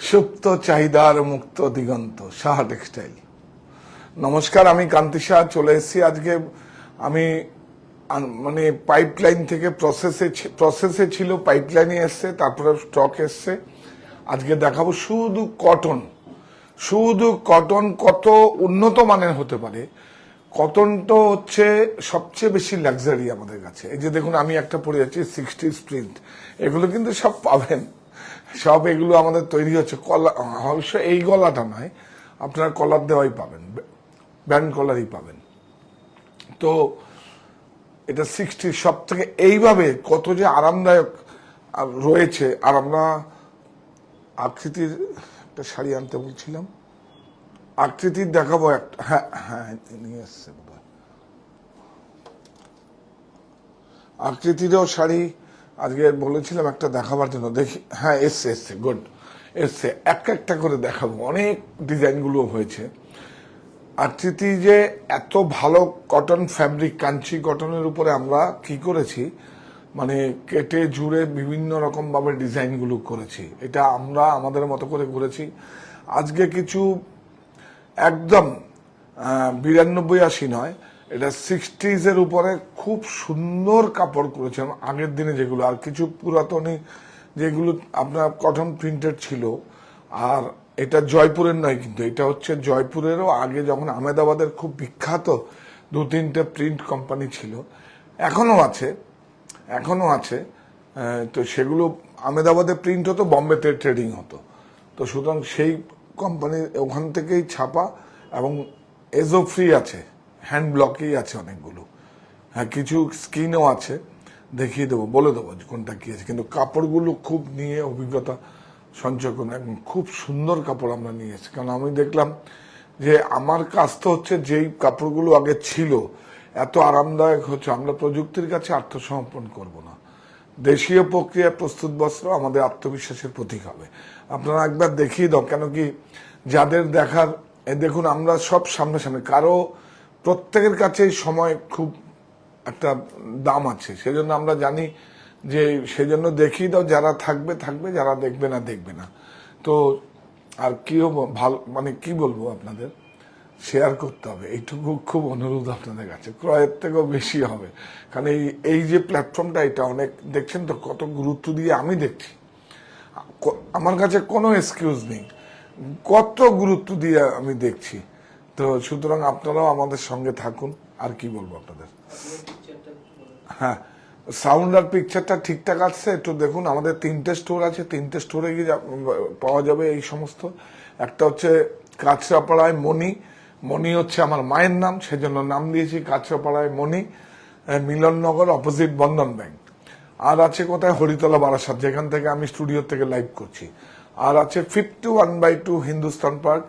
সুপ্ত চাহিদার মুক্ত দিগন্ত, সাহা টেক্সটাইল। নমস্কার, আমি কান্তি সাহা চলে এসেছি। আজকে আমি মানে পাইপলাইন থেকে প্রসেসে ছিল, পাইপলাইনে এসছে, তারপরে স্টক এসছে। আজকে দেখাবো শুধু কটন কত উন্নত মানের হতে পারে। কটন তো হচ্ছে সবচেয়ে বেশি লাক্সারি আমাদের কাছে। এই যে দেখুন, আমি একটা পরে যাচ্ছি 60 প্রিন্ট, এগুলো কিন্তু সব পাবেন, সব এগুলো আমাদের তৈরি হচ্ছে। কলা অবশ্য এই গলাটা নয়, আপনারা কলার দেওয়াই পাবেন, ব্যান্ড কলারই পাবেন। তো এটা 60 সব থেকে এইভাবে কত যে আরামদায়ক রয়েছে। আর আমরা আকৃতির একটা শাড়ি আনতে বলছিলাম, আকৃতির দেখাবো একটা। হ্যাঁ হ্যাঁ, নিয়ে এসছে বোধহয়। আকৃতিরও শাড়ি আজকে বলেছিলাম একটা দেখাবার জন্য, দেখি। হ্যাঁ, এসছে গুড, এসছে। একটা করে দেখাবো, অনেক ডিজাইনগুলো হয়েছে। আকৃতি যে এত ভালো কটন ফ্যাব্রিক, কাঞ্চি কটনের উপরে আমরা কি করেছি, মানে কেটে জুড়ে বিভিন্ন রকম ভাবে ডিজাইনগুলো করেছি। এটা আমরা আমাদের মতো করে করেছি। আজকে কিছু একদম 92-80 নয়, এটা 60s এর উপরে খুব সুন্দর কাপড় করেছে আগের দিনে যেগুলো। আর কিছু পুরাতনী যেগুলো আপনার কটন প্রিন্টেড ছিল। আর এটা জয়পুরের নয়, কিন্তু এটা হচ্ছে জয়পুরেরও আগে, যখন আহমেদাবাদের খুব বিখ্যাত 2-3টে প্রিন্ট কোম্পানি ছিল, এখনো আছে। তো সেগুলো আহমেদাবাদে প্রিন্ট হতো, বম্বেতে ট্রেডিং হতো। তো সুতরাং সেই কোম্পানির ওখান থেকেই ছাপা, এবং এজো ফ্রি আছে, হ্যান্ড ব্লকেই আছে অনেকগুলো। হ্যাঁ, কিছু স্কিনও আছে, দেখিয়ে দেবো, বলে দেবো কোনটা কি আছে। কিন্তু কাপড়গুলো খুব নিয়ে অভিজ্ঞতা সঞ্চয় করুন, একদম খুব সুন্দর কাপড় আমরা নিয়ে এসেছি। কারণ আমি দেখলাম যে আমার কাজ তো হচ্ছে, যেই কাপড়গুলো আগে ছিল এত আরামদায়ক হচ্ছে, আমরা প্রযুক্তির কাছে আত্মসমর্পণ করব না। দেশীয় প্রক্রিয়ায় প্রস্তুত বস্ত্র আমাদের আত্মবিশ্বাসের প্রতীক হবে। আপনারা একবার দেখিয়ে দাও, কেন কি যাদের দেখার, দেখুন আমরা সব সামনাসামনি, কারো প্রত্যেকের কাছেই সময় খুব একটা দাম আছে, সেজন্য আমরা জানি যে সেজন্য দেখিয়ে দাও। যারা থাকবে, যারা দেখবে না। তো আর কিও ভালো, মানে কি বলবো, আপনাদের শেয়ার করতে হবে, এইটুকু খুব অনুরোধ আপনাদের কাছে। ক্রয়ের থেকেও বেশি হবে, কারণ এই যে প্ল্যাটফর্মটা, এটা অনেক দেখছেন তো, কত গুরুত্ব দিয়ে আমি দেখছি। আমার কাছে কোনো এক্সকিউজ নেই, কত গুরুত্ব দিয়ে আমি দেখছি। তো সুতরাং আপনারাও আমাদের সঙ্গে থাকুন। আর কি বলবো আপনাদের। হ্যাঁ, সাউন্ড আর পিকচারটা ঠিকঠাক আসছে, একটু দেখুন। আমাদের 3টে স্টোর আছে, 3টে স্টোরে গিয়ে পাওয়া যাবে এই সমস্ত। একটা হচ্ছে কাঁচরাপাড়ায় মণি হচ্ছে আমার মায়ের নাম, সেজন্য নাম দিয়েছি কাঁচরাপাড়ায় মণি, মিলননগর, অপোজিট বন্ধন ব্যাংক। আর আছে কোথায়, হরিতলা, বারাসাত, যেখান থেকে আমি স্টুডিও থেকে লাইভ করছি। আর আছে 51/2 হিন্দুস্তান পার্ক,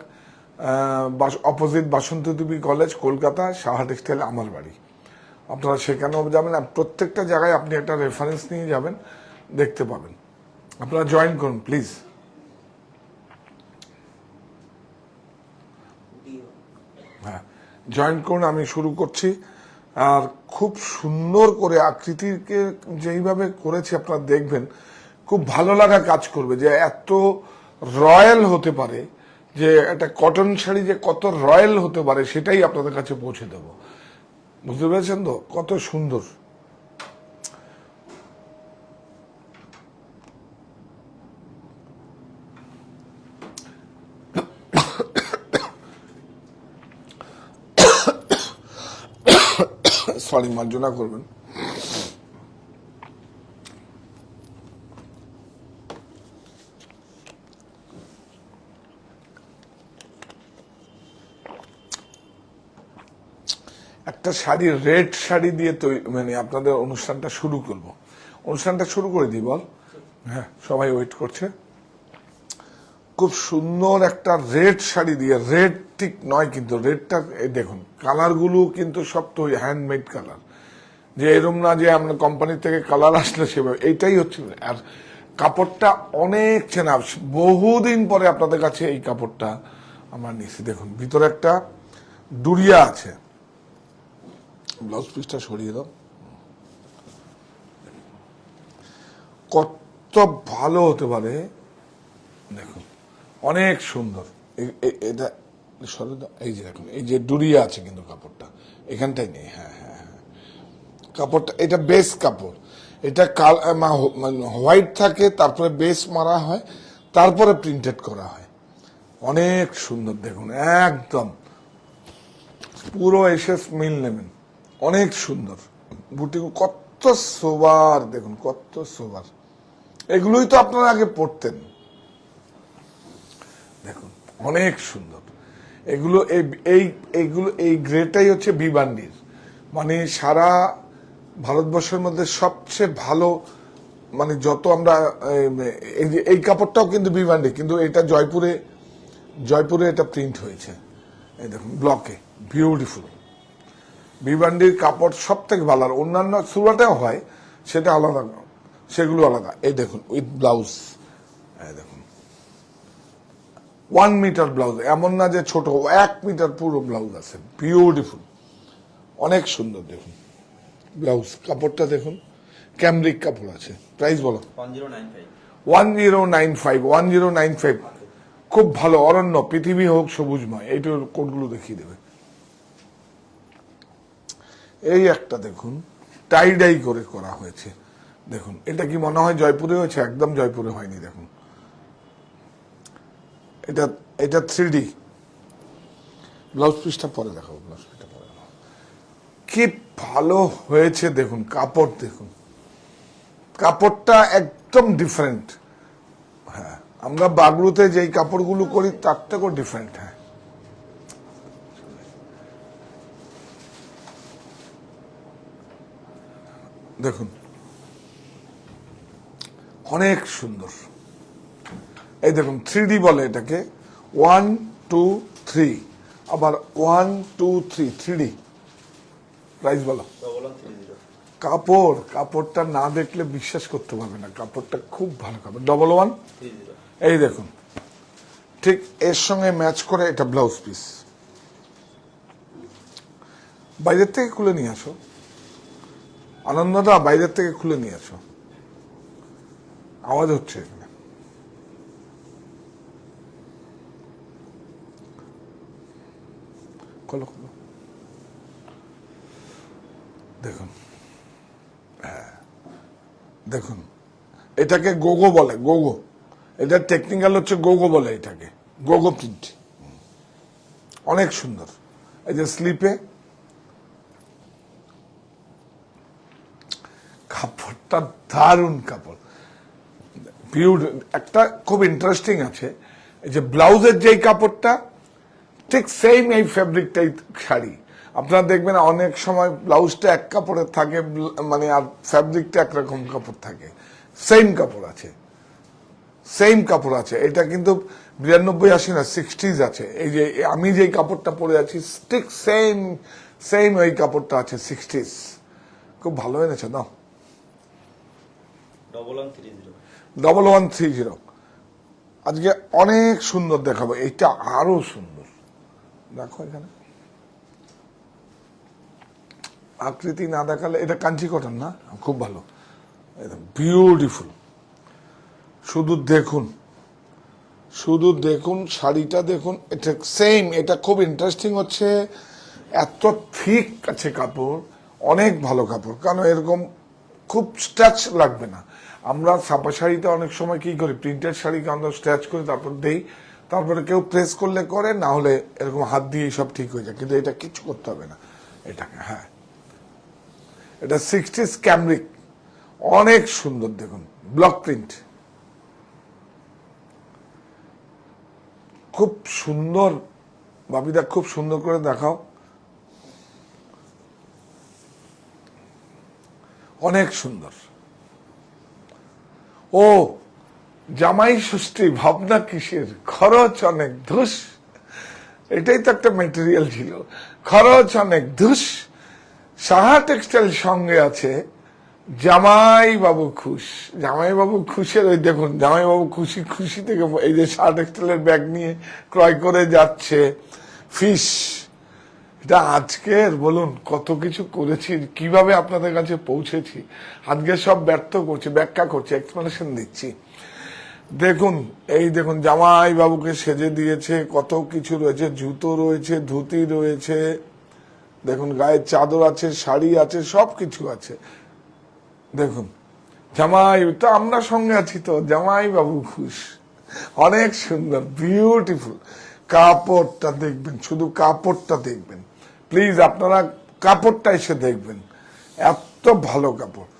অপোজিট বাসন্তী দেবী কলেজ, কলকাতা, সাহা টেক্সটাইল আমার বাড়ি। আপনারা সেখানেও যাবেন, আর প্রত্যেকটা জায়গায় আপনি একটা রেফারেন্স নিয়ে যাবেন, দেখতে পাবেন। আপনারা জয়েন করুন প্লিজ। হ্যাঁ, জয়েন করুন, আমি শুরু করছি। আর খুব সুন্দর করে আকৃতিকে যেইভাবে করেছি, আপনারা দেখবেন খুব ভালো লাগা কাজ করবে, যে এত রয়্যাল হতে পারে, যে একটা কটন শাড়ি যে কত রয়্যাল হতে পারে, সেটাই আপনাদের কাছে পৌঁছে দেব। বুঝতে পেরেছেন তো, কত সুন্দর। সরি, মার্জনা করবেন। একটা শাড়ি, রেড শাড়ি দিয়ে মানে আপনাদের অনুষ্ঠানটা শুরু করব। অনুষ্ঠানটা শুরু করে দিই, বল। হ্যাঁ, সবাই ওয়েট করছে। খুব সুন্দর একটা রেড শাড়ি দিয়ে, রেড ঠিক নয় কিন্তু, রেডটা দেখুন, কালারগুলো কিন্তু সব তো হ্যান্ডমেড কালার, যে এরম না যে আমরা কোম্পানি থেকে কালার আসলে সেভাবে, এইটাই হচ্ছে। আর কাপড়টা অনেক চেনা, বহুদিন পরে আপনাদের কাছে এই কাপড়টা আমরা নিচ্ছি। দেখুন, ভিতরে একটা ডুরিয়া আছে। ব্লাউজ পিসটা সরিয়ে দাও, কত ভালো হতে পারে দেখুন, অনেক সুন্দর। এটা সরে দাও, এই যে দেখুন, এই যে ডুরিয়া আছে কিন্তু কাপড়টা এখানটাই নেই। হ্যাঁ হ্যাঁ হ্যাঁ, কাপড়টা এটা বেস কাপড়, এটা হোয়াইট থাকে, তারপরে বেস মারা হয়, তারপরে প্রিন্টেড করা হয়। অনেক সুন্দর দেখুন, একদম পুরো এসে মিল নেবেন, অনেক সুন্দর বুটি, কত সোবার দেখুন, কত সোবার। এগুলোই তো আপনারা আগে পড়তেন, দেখুন অনেক সুন্দর। এগুলো এইগুলো এই গ্রেটাই হচ্ছে ভিভান্ডির, মানে সারা ভারতবর্ষের মধ্যে সবচেয়ে ভালো, মানে যত আমরা এই কাপড়টাও কিন্তু ভিভান্ডি, কিন্তু এটা জয়পুরে এটা প্রিন্ট হয়েছে। এই দেখুন ব্লকে, বিউটিফুল। ভিভান্ডির কাপড় সব থেকে ভালো, আর অন্যান্য সুরাটেও হয়, সেটা আলাদা, সেগুলো আলাদা। এই দেখুন উইথ ব্লাউজ, এই দেখুন 1 মিটার ব্লাউজ, এমন না যে ছোট, 1 মিটার পুরো ব্লাউজ আছে, বিউটিফুল, অনেক সুন্দর। দেখুন ব্লাউজ কাপড়টা দেখুন, ক্যামরিক কাপড় আছে। প্রাইস বলো? 1095। খুব ভালো, অরণ্য, পৃথিবী হোক সবুজময়, এইটার কোডগুলো দেখিয়ে দেবে। এই একটা দেখুন, টাই ডাই করে করা হয়েছে, দেখুন এটা কি মনে হয় জয়পুরে হয়েছে? একদম জয়পুরে হয়নি। দেখুন এটা 3D। ব্লাউজ পিসটা পরে দেখাবো, ব্লাউজ পিসটা পরে দেখাবো। কি ভালো হয়েছে দেখুন, কাপড় দেখুন, কাপড়টা একদম ডিফারেন্ট। হ্যাঁ, আমরা বাগড়ুতে যেই কাপড়গুলো করি তার থেকেও ডিফারেন্ট। হ্যাঁ দেখুন, অনেক সুন্দর। এই দেখুন 3D বলে এটাকে, 1 2 3, আবার 1 2 3, 3D। প্রাইস বলো? কাপড়টা না দেখলে বিশ্বাস করতে পারবে না, কাপড়টা খুব ভালো কাপড়। 11 এই দেখুন, ঠিক এর সঙ্গে ম্যাচ করে এটা ব্লাউজ পিস। বাইরের থেকে খুলে নিয়ে আসো, আনন্দটা বাইরের থেকে খুলে নিয়ে আসো, আওয়াজ হচ্ছে এখানে। খোলো খোলো, দেখুন। হ্যাঁ দেখুন, এটাকে গোগো বলে, গোগো। এটা টেকনিক্যাল হচ্ছে গোগো বলে এটাকে, গোগো প্রিন্ট। অনেক সুন্দর। এই যে স্লিপে কাপড়টা দারুণ কাপড়, একটা খুব ইন্টারেস্টিং আছে, এই যে ব্লাউজের যেই কাপড়টা ঠিক সেম এই ফেব্রিকটাই শাড়ি। আপনারা দেখবেন অনেক সময় ব্লাউজটা এক কাপড়ের থাকে, মানে আর ফেব্রিকটা একরকম কাপড় থাকে, সেম কাপড় আছে, সেম কাপড় আছে। এটা কিন্তু 92 80 না, 60s আছে। এই যে আমি যেই কাপড়টা পরে আছি ঠিক সেম ওই কাপড়টা আছে 60s। খুব ভালো এনেছে না? 1130। আজকে অনেক সুন্দর দেখাবো, এইটা আরো সুন্দর। দেখো এখানে আকৃতি না দেখালে, এটা কাঞ্চি কটন না, খুব ভালো, বিউটিফুল। শুধু দেখুন শাড়িটা দেখুন, এটা সেম। এটা খুব ইন্টারেস্টিং হচ্ছে, এত থিক আছে কাপড়, অনেক ভালো কাপড়, কারণ এরকম খুব স্ট্যাচ লাগবে না। আমরা ছাপা শাড়িতে অনেক সময় কি করি, প্রিন্টেড শাড়িকে আমরা স্ট্যাচ করি, তারপর দেই, তারপরে কেউ প্রেস করলে করে, না হলে এরকম হাত দিয়ে সব ঠিক হয়ে যায়, কিন্তু এটা কিছু করতে হবে না এটাকে। হ্যাঁ, এটা 60s ক্যামরিক, অনেক সুন্দর। দেখুন ব্লক প্রিন্ট, খুব সুন্দর। বাবিদা খুব সুন্দর করে দেখাও, অনেক সুন্দর। ও জামাই ষষ্ঠী, ভাবনা কিসের, খরচ অনেক, ধুস। এটাই তো একটা মেটেরিয়াল ছিল, খরচ অনেক, ধুস। সাহা টেক্সটাইল সঙ্গে আছে, জামাই বাবু খুশ। জামাই বাবু খুশের ওই দেখুন, জামাই বাবু খুশি থেকে এই যে সাহা টেক্সটাইলের ব্যাগ নিয়ে ক্রয় করে যাচ্ছে। ফিশ, এটা আজকের বলুন কত কিছু করেছি, কিভাবে আপনাদের কাছে পৌঁছেছি, আজকে সব ব্যর্থ করছি, ব্যাখ্যা করছি, এক্সপ্লেনেশন দিচ্ছি। দেখুন, এই দেখুন জামাই বাবুকে সেজে দিয়েছে, কত কিছু রয়েছে, জুতো রয়েছে, ধুতি রয়েছে, দেখুন গায়ের চাদর আছে, শাড়ি আছে, সব কিছু আছে। দেখুন জামাই তো আমরা সঙ্গে আছি, তো জামাই বাবু খুশ, অনেক সুন্দর, বিউটিফুল। কাপড়টা দেখবেন, শুধু কাপড়টা দেখবেন প্লিজ, আপনারা কাপড়টা এসে দেখবেন, এত ভালো কাপড়।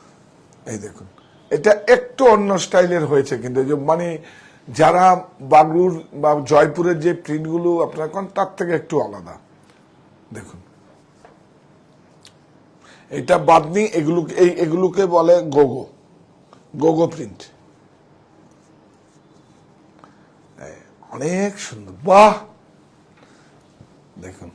এই দেখুন, এটা একটু অন্য স্টাইলের হয়েছে, কিন্তু মানে যারা বাগরুর বা জয়পুরের যে প্রিন্টগুলো আপনারা করেন তার থেকে একটু আলাদা। দেখুন এটা বাদনি, এগুলোকে বলে গোগো, গোগো প্রিন্ট। অনেক সুন্দর, বাহ। দেখুন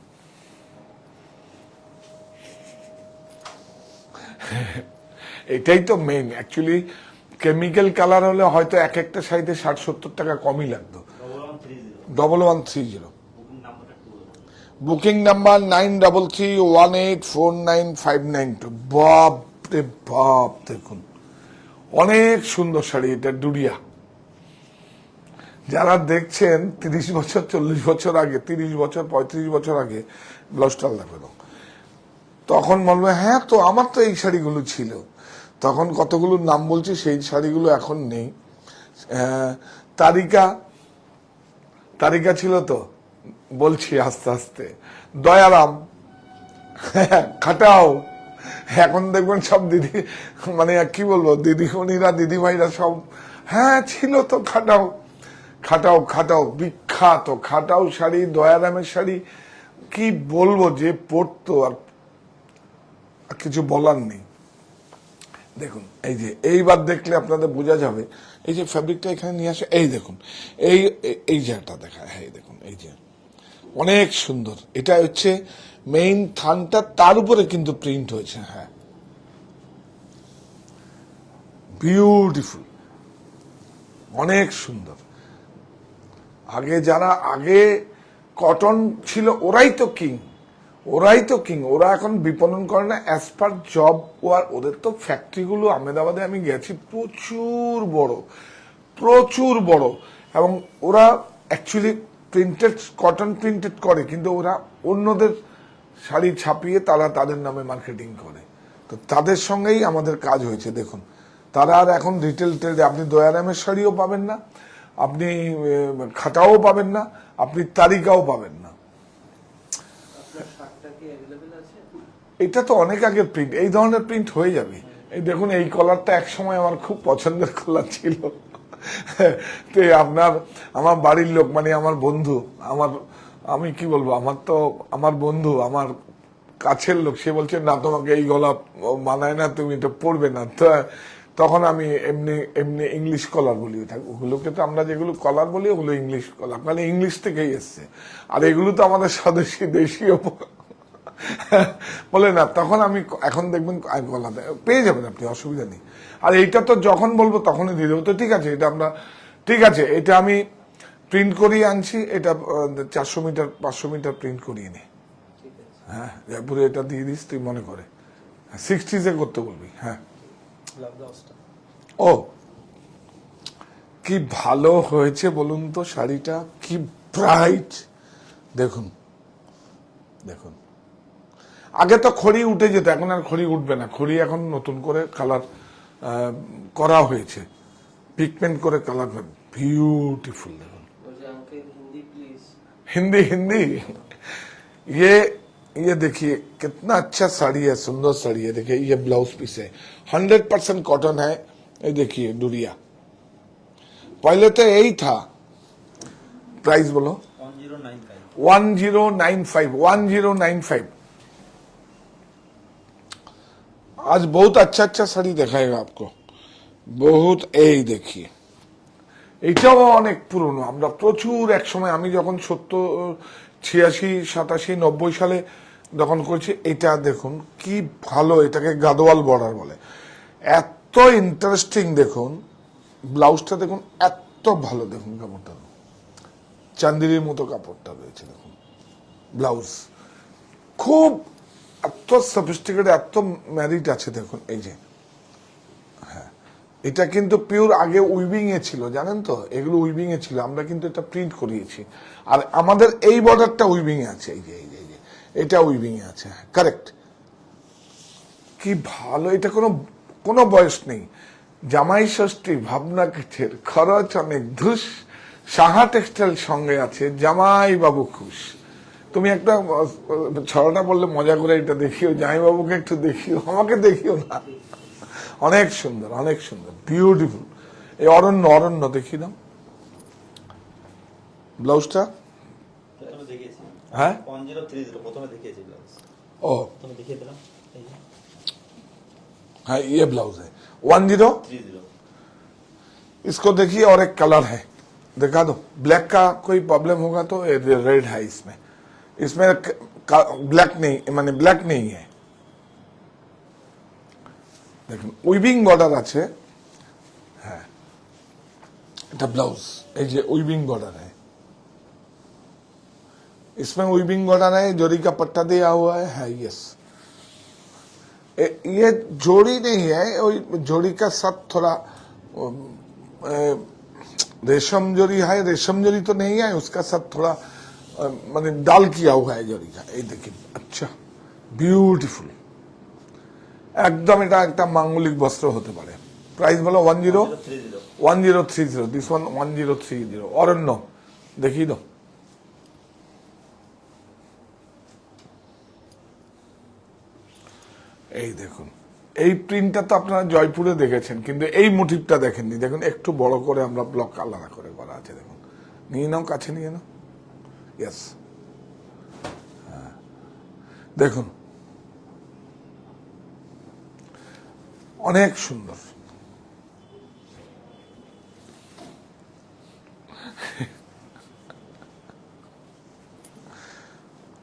এটাই তো মেইন। অ্যাকচুয়ালি কেমিক্যাল কালার হলে হয়তো এক একটা শাড়িতে 60-70 টাকা কমই লাগতো। 1130 বুকিং নাম্বার 9331849592। বাপ রে বাপ, দেখুন অনেক সুন্দর শাড়ি, এটা ডুরিয়া। যারা দেখছেন 30 বছর 40 বছর আগে, 30 বছর 35 বছর আগে ব্লাউজটা লাগবে, তখন বলবে হ্যাঁ তো আমার তো এই শাড়িগুলো ছিল, তখন কতগুলো নাম বলছি, সেই শাড়িগুলো এখন নেই। তারিকা, তারিকা ছিল তো, বলছি আস্তে আস্তে। দয়ারাম, খাটাও, এখন দেখবেন সব দিদি, মানে কি বলবো, দিদিমণিরা দিদিভাইরা সব, হ্যাঁ ছিল তো খাটাও। খাটাও, খাটাও বিখ্যাত, খাটাও শাড়ি, দয়ারামের শাড়ি কি বলবো, যে পরতো আর কিছু বলার নেই। দেখুন এই যে, এইবার দেখলে আপনাদের বোঝা যাবে, এই যে ফ্যাব্রিকটা এখানে নিয়ে আসে, এই দেখুন, এই জায়গাটা দেখায়, হ্যাঁ দেখুন, এই যে অনেক সুন্দর। এটা হচ্ছে মেইন থানটা, তার উপরে কিন্তু প্রিন্ট হয়েছে, হ্যাঁ বিউটিফুল, অনেক সুন্দর। আগে যারা আগে কটন ছিল, ওরাই তো কিং, ওরাই তো কিং। ওরা এখন বিপণন করে না অ্যাজ পার জব। ওদের তো ফ্যাক্টরিগুলো আহমেদাবাদে আমি গেছি, প্রচুর বড়, প্রচুর বড়। এবং ওরা অ্যাকচুয়ালি প্রিন্টেড, কটন প্রিন্টেড করে, কিন্তু ওরা অন্যদের শাড়ি ছাপিয়ে তারা তাদের নামে মার্কেটিং করে। তো তাদের সঙ্গেই আমাদের কাজ হয়েছে। দেখুন তারা আর এখন রিটেল ট্রেডে, আপনি দয়ারামের শাড়িও পাবেন না, আপনি খাটাও পাবেন না, আপনি তারিকাও পাবেন না। এটা তো অনেক আগের প্রিন্ট, এই ধরনের প্রিন্ট হয়ে যাবে। এই দেখুন, এই কলারটা এক সময় আমার খুব পছন্দের কলার ছিল। তো আমার বাড়ির লোক, মানে আমার বন্ধু, আমি কি বলবো, আমার বন্ধু, আমার কাছের লোক, সে বলছে না তোমাকে এই গলা মানায় না, তুমি এটা পরবে না। তখন আমি এমনি এমনি ইংলিশ কলার বলি, ওগুলোকে তো আমরা যেগুলো কলার বলি ওগুলো ইংলিশ কলার, মানে ইংলিশ থেকেই এসছে। আর এগুলো তো আমাদের স্বদেশী দেশীয় বলে না। তখন আমি, এখন দেখবেন গলা পেয়ে যাবেন আপনি, অসুবিধা নেই। আর এইটা তো যখন বলবো তখনই দিয়ে দেবো। তো ঠিক আছে, এটা আমরা, ঠিক আছে, এটা আমি প্রিন্ট করিয়ে আনছি, এটা 400 মিটার 500 মিটার প্রিন্ট করিয়ে নি। হ্যাঁ জয়পুরে এটা দিয়ে দিস, তুই মনে করে 60s করতে বলবি। হ্যাঁ ও কি ভালো হয়েছে বলুন তো শাড়িটা, কি ব্রাইট। দেখুন দেখুন, আগে তো খড়ি উঠে যেত, এখন আর খড়ি উঠবে না। খড়ি এখন নতুন করে কালার করা হয়েছে, পিগমেন্ট করে কালার, বিউটিফুল। দেখুন हिंदी हिंदी, ये देखिए कितना अच्छा साड़ी है, सुंदर साड़ी है। देखिए ये ब्लाउज पीस है, 100% कॉटन है। ये देखिए डुरिया, पहले तो यही था। प्राइस बोलो। 1095। आज बहुत अच्छा अच्छा साड़ी दिखाएगा आपको, बहुत। এই देखिए এটাও অনেক পুরনো, আমরা প্রচুর এক সময়, আমি যখন 86, 87, 90 সালে যখন করছি, এটা দেখুন কি ভালো, এটাকে গাদোয়াল বর্ডার বলে, এত ইন্টারেস্টিং। দেখুন ব্লাউজটা দেখুন, এত ভালো। দেখুন কাপড়টা, চান্দিরির মতো কাপড়টা রয়েছে। দেখুন ব্লাউজ, খুব এত সফিস্টিকেটেড, এত ম্যারিট আছে দেখুন। এই যে হ্যাঁ, এটা কিন্তু পিওর আগে উইভিং এ ছিল, জানেন তো, এগুলো উইভিং এ ছিল, আমরা কিন্তু এটা প্রিন্ট করিয়েছি। আর আমাদের এই বর্ডারটা উইভিং এ আছে, এই যে এই যে এটা উইভিং এ আছে, কারেক্ট। কি ভালো, এটা কোনো কোনো বয়স নেই। জামাই ষষ্ঠী ভাবনা কিসের, খরচ অনেক ধুস, সাহা টেক্সটাইল সঙ্গে আছে, জামাই বাবু খুশ। তুমি একটা ছড়াটা বললে মজা করে, এটা দেখিও, জামাই বাবুকে একটু দেখিও, আমাকে দেখিও না। অনেক সুন্দর, অনেক সুন্দর, বিউটিফুল। এই অরণ্য, অরণ্য দেখিয়ে দাও ব্লাউজটা। হ্যাঁ, 1030 প্রথমে দেখিয়েছি ব্লাউজ। ও প্রথমে দেখিয়ে দিলাম। हाँ, ये ब्लाउज है 1030। इसको देखिए, और एक कलर है, दिखा दो। ब्लैक का कोई प्रॉब्लम होगा तो रेड है इसमें, इसमें ब्लैक नहीं, माने ब्लैक नहीं है। দেখুন উইভিং বর্ডার আছে, হ্যাঁ এটা ব্লাউজ। এই যে উইভিং বর্ডার है, इसमें विविंग बॉर्डर है, जोड़ी का पट्टा दिया हुआ है यस। ये जोड़ी नहीं है, जोड़ी का साथ थोड़ा रेशम जोड़ी है, रेशम जोड़ी तो नहीं है, उसका साथ थोड़ा माने डाल किया हुआ है जोड़ी का। ये देखिए, अच्छा বিউটিফুল, একদম এটা একটা মাঙ্গলিক বস্ত্র হতে পারে। প্রাইস বলো 1030। This one 1030। অরণ্য দেখিয়ে দাও। এই দেখুন, এই প্রিন্টটা তো আপনারা জয়পুরে দেখেছেন, কিন্তু এই মোটিভটা দেখেননি। দেখুন একটু বড় করে আমরা ব্লক আলাদা করে করা আছে, দেখুন। নিয়ে নাও, কাছে নিয়ে নাও, ইয়েস। দেখুন অনেক সুন্দর।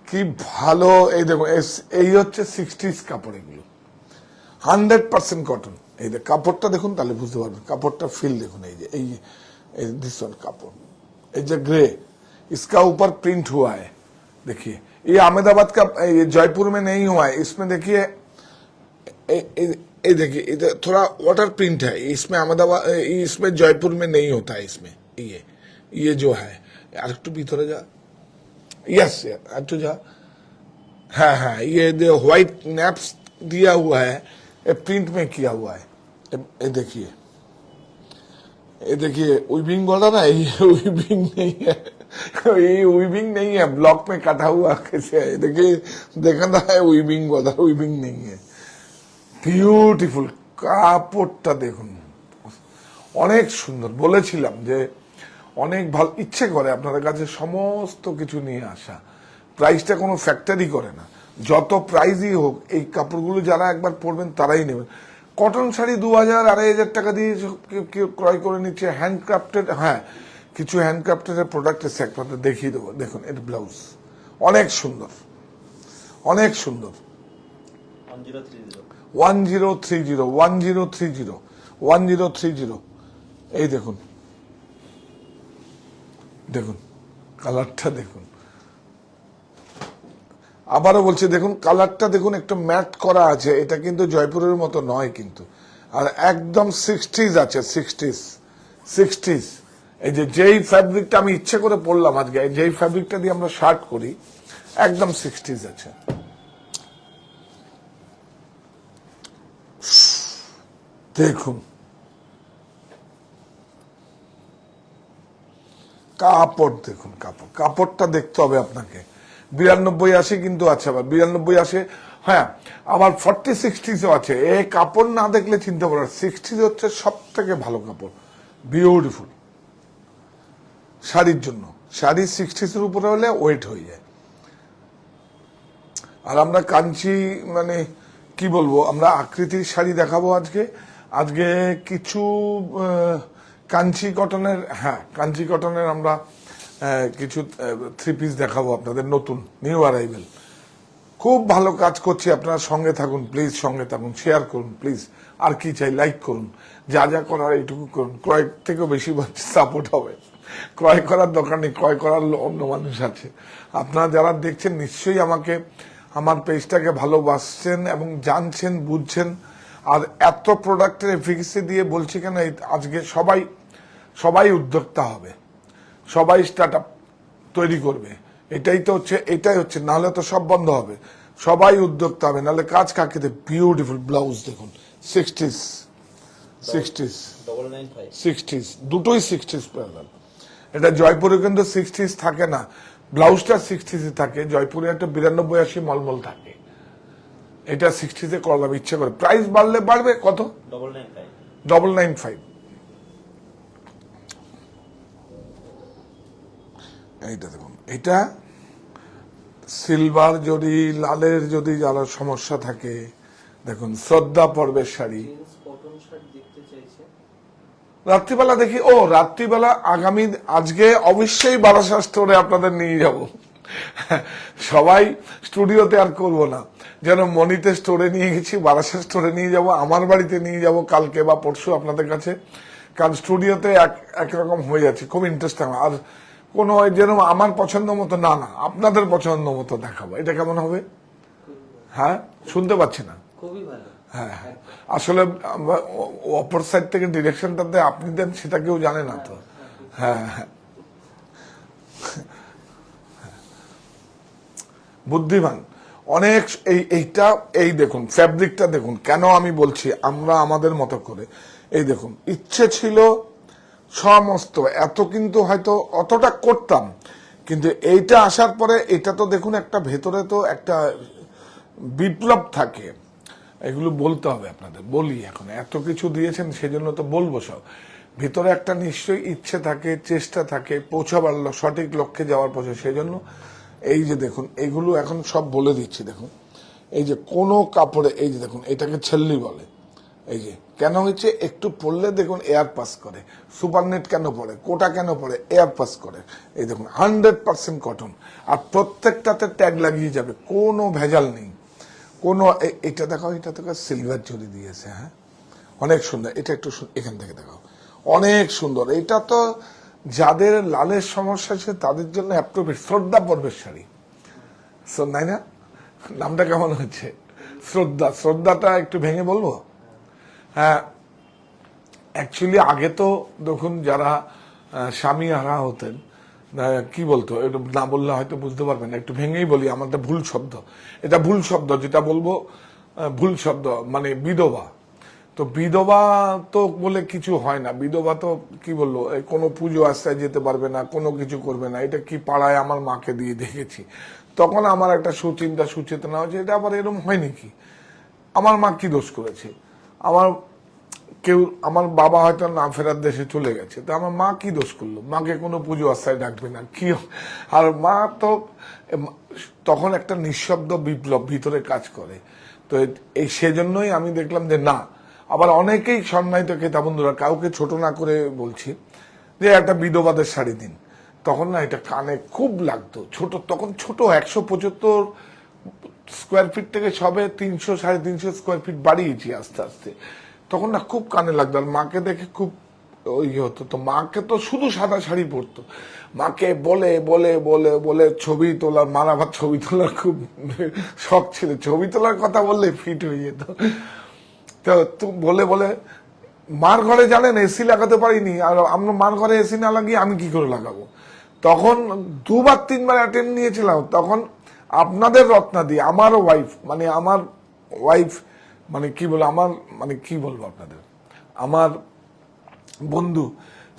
কি ভালো। এই দেখুন, এই হচ্ছে 60s কাপড়, এগুলো 100% কটন। এই যে কাপড়টা দেখুন, তাহলে বুঝতে পারবেন কাপড়টা ফিল দেখুন। এই যে दिस वन কাপড়, এই যে ग्रे, इसका ऊपर प्रिंट हुआ है, देखिए। ये अहमदाबाद का, ये जयपुर में नहीं हुआ है। इसमें देखिए, ये देखिए, इधर थोड़ा वाटर प्रिंट है, इसमें अहमदाबाद, इसमें जयपुर में नहीं होता है। इसमें ये जो है, यार একটু ভিতরে যা, यस একটু যা, हाँ हाँ, ये व्हाइट नैप्स दिया हुआ है, ये प्रिंट में किया हुआ है। ये देखिए, ये देखिए वीविंग बोला ना, ये वीविंग नहीं है, ये वीविंग नहीं है, ब्लॉक में कटा हुआ कैसे है। देखिए, देखना है वीविंग बोला, वीविंग नहीं है। বিউটিফুল কাপড়টা দেখুন, অনেক সুন্দর। বলেছিলাম যে অনেক ভালো, ইচ্ছে করে আপনাদের কাছে সমস্ত কিছু নিয়ে আসা। প্রাইসটা কোনো ফ্যাক্টরি করে না, যত প্রাইসই হোক, এই কাপড়গুলো যারা একবার পরবেন তারাই নেবেন। কটন শাড়ি 2000 2500 টাকা দিয়ে ক্রয় করে নিচ্ছে, হ্যান্ডক্রাফটেড। হ্যাঁ, কিছু হ্যান্ডক্রাফটেড প্রোডাক্ট এসে একবার দেখিয়ে দেবো। দেখুন এর ব্লাউজ অনেক সুন্দর, অনেক সুন্দর। 1030। এই দেখুন, দেখুন কালারটা দেখুন, আবারও বলছি দেখুন কালারটা দেখুন, একটু ম্যাট করা আছে। এটা কিন্তু জয়পুরের মতো নয় কিন্তু, আর একদম 60s আছে, 60s। এই যে যেই ফ্যাব্রিকটা আমি ইচ্ছে করে পরলাম আজকে, যেই ফ্যাব্রিকটা দিয়ে আমরা শার্ট করি, একদম 60s আছে। দেখুন কাপড় দেখুন, কাপড়টা দেখতে হবে আপনাকে। 92-80 কিন্তু আছে, আবার 92-80। হ্যাঁ, আবার 40-60s আছে। এই কাপড় না দেখলে চিনতে পারবেন। 60s হচ্ছে সব থেকে ভালো কাপড়, বিউটিফুল শাড়ির জন্য। শাড়ি 60s এর উপরে হলে ওয়েট হয়ে যায়। আর আমরা কাঞ্চি, মানে কি বলবো, আমরা আকৃতির শাড়ি দেখাবো আজকে। আজকে কিছু কাঞ্চি কটনের, হ্যাঁ কাঞ্চি কটনের আমরা কিছু 3 পিস দেখাবো আপনাদের, নতুন নিউ অ্যারাইভেল। খুব ভালো কাজ করছি, আপনারা সঙ্গে থাকুন প্লিজ, সঙ্গে থাকুন, শেয়ার করুন প্লিজ। আর কি চাই, লাইক করুন, যা যা করার এইটুকু করুন। ক্রয় থেকেও বেশি সাপোর্ট হবে। ক্রয় করার দোকানে ক্রয় করার অন্য মানুষ আছে। আপনারা যারা দেখছেন নিশ্চয়ই আমাকে আমার পেজটাকে ভালোবাসছেন এবং জানছেন, বুঝছেন। আর এত প্রোডাক্টের এফিকেসি দিয়ে বলছি কেন, আজকে সবাই উদ্যোক্তা হবে, সবাই স্টার্ট আপ তৈরি করবে। এটাই হচ্ছে, নাহলে তো সব বন্ধ হবে। সবাই উদ্যোক্তা হবে, নাহলে কাজ কাকে দেবে। বিউটিফুল ব্লাউজ দেখুন, 60s, 60s, দুটোই 60s প্যারালাল। এটা জয়পুরে কিন্তু 60s থাকে না, ব্লাউজটা 60s থাকে। জয়পুরে একটা 92-80 মলমল থাকে, এটা 60s করলাম ইচ্ছে করে। প্রাইস বাড়লে বাড়বে কত? 995। এইটা দেখুন, এটা সিলভার যদি, লালের যদি যারা সমস্যা থাকে, দেখুন শ্রদ্ধা পর্বের শাড়ি। রাত্রিবেলা দেখি, রাত্রিবেলা আজকে অবশ্যই বারাসা স্টোরে আপনাদের নিয়ে যাব। সবাই স্টুডিওতে আর করব না, যেন মনিতে স্টোরে নিয়ে গেছি, বারাসা স্টোরে নিয়ে যাব, আমার বাড়িতে নিয়ে যাব কালকে বা পরশু আপনাদের কাছে। কারণ স্টুডিওতে একরকম হয়ে যাচ্ছে, খুব ইন্টারেস্টিং। আর কোনো যেন আমার পছন্দ মতো না, আপনাদের পছন্দ মতো দেখাবো। এটা কেমন হবে? হ্যাঁ, শুনতে পাচ্ছি না। খুবই ভালো। হ্যাঁ, আসলে অপর সাইড থেকে ডিরেকশনটাতে আপনি দেন, সেটা কেউ জানে না তো। হ্যাঁ, বুদ্ধিমান অনেক। এই দেখুন ফ্যাব্রিকটা দেখুন, কেন আমি বলছি আমরা আমাদের মতো করে। এই দেখুন, ইচ্ছে ছিল সমস্ত এত, কিন্তু হয়তো অতটা করতাম, কিন্তু এইটা আসার পরে এটা তো দেখুন, একটা ভেতরে তো একটা বিপ্লব থাকে। এগুলো বলতে হবে আপনাদের, বলি এখন এত কিছু দিয়েছেন সেজন্য তো বলবো সব। ভিতরে একটা নিশ্চয়ই ইচ্ছে থাকে, চেষ্টা থাকে, পৌঁছাবার সঠিক লক্ষ্যে যাওয়ার পথে। সেই জন্য এই যে দেখুন, এগুলো এখন সব বলে দিচ্ছি। দেখুন এই যে কোনো কাপড়ে, এই যে দেখুন, এটাকে ছেল্লি বলে। এই যে কেন হয়েছে, একটু পরলে দেখুন এয়ার পাস করে। সুপারনেট কেন পরে, কোটা কেন পরে, এয়ার পাস করে। এই দেখুন 100% কটন, আর প্রত্যেকটাতে ট্যাগ লাগিয়ে যাবে, কোনো ভেজাল নেই। এটা দেখাও, এটা দেখো সিলভার জরি দিয়েছে। হ্যাঁ, অনেক সুন্দর। এটা একটু এখান থেকে দেখাও, অনেক সুন্দর। এটা তো যাদের লালের সমস্যা আছে তাদের জন্য অ্যাপ্রোপ্রিয়েট। শ্রদ্ধা পর্বের শাড়ি, তাই না? নামটা কেমন হচ্ছে? শ্রদ্ধাটা একটু ভেঙে বলবো। হ্যাঁ, অ্যাকচুয়ালি আগে তো দেখুন, যারা স্বামী হারা হতেন, কি বলতো, এটা না বললে হয়তো বুঝতে পারবেন না, একটু ভেঙেই বলি। আমারটা ভুল শব্দ, এটা ভুল শব্দ যেটা বলবো, ভুল শব্দ মানে বিধবা। তো বিধবা তো বলে কিছু হয় না। বিধবা তো কি বললো, কোনো পুজো আস্তায় যেতে পারবে না, কোনো কিছু করবে না। এটা কি পাড়ায় আমার মাকে দিয়ে দেখেছি, তখন আমার একটা সুচেতনা হয়েছে, এটা আবার এরকম হয় নাকি? আমার মা কি দোষ করেছে? আমার বাবা হয়তো না ফেরার দেশে চলে গেছে, তো আমার মা কি দোষ করলো? মাকে কোনো পুজো আস্থায় ডাকবে না কি? আর মা তো তখন একটা নিঃশব্দ বিপ্লব ভিতরে কাজ করে। তো এই সেজন্যই আমি দেখলাম যে না, আবার অনেকেই সম্মানিত ক্রেতা বন্ধুরা, কাউকে ছোট না করে বলছি, যে একটা বিধবাদের শাড়ি দিন। তখন না এটা কানে খুব লাগতো। তখন ছোট 175 স্কোয়ার ফিট থেকে সবে 300-350 স্কোয়ার ফিট বাড়িয়েছি আস্তে আস্তে। তখন না খুব কানে লাগতো, আর মাকে দেখে খুব হতো। তো মাকে তো শুধু সাদা শাড়ি পরতো, মাকে বলে বলে বলে বলে ছবি তোলার, মার আবার ছবি তোলার খুব শখ ছিল। ছবি তোলার কথা বললে ফিট হয়ে যেত। তো বলে বলে মার ঘরে জানেন এসি লাগাতে পারিনি, আর আমরা মার ঘরে এসি না লাগিয়ে আমি কি করে লাগাবো? তখন 2-3বার অ্যাটেন্ড নিয়েছিলাম। তখন আপনাদের রত্না দিয়ে আমার ওয়াইফ মানে কি বলবো, কি বলবো আপনাদের, আমার বন্ধু,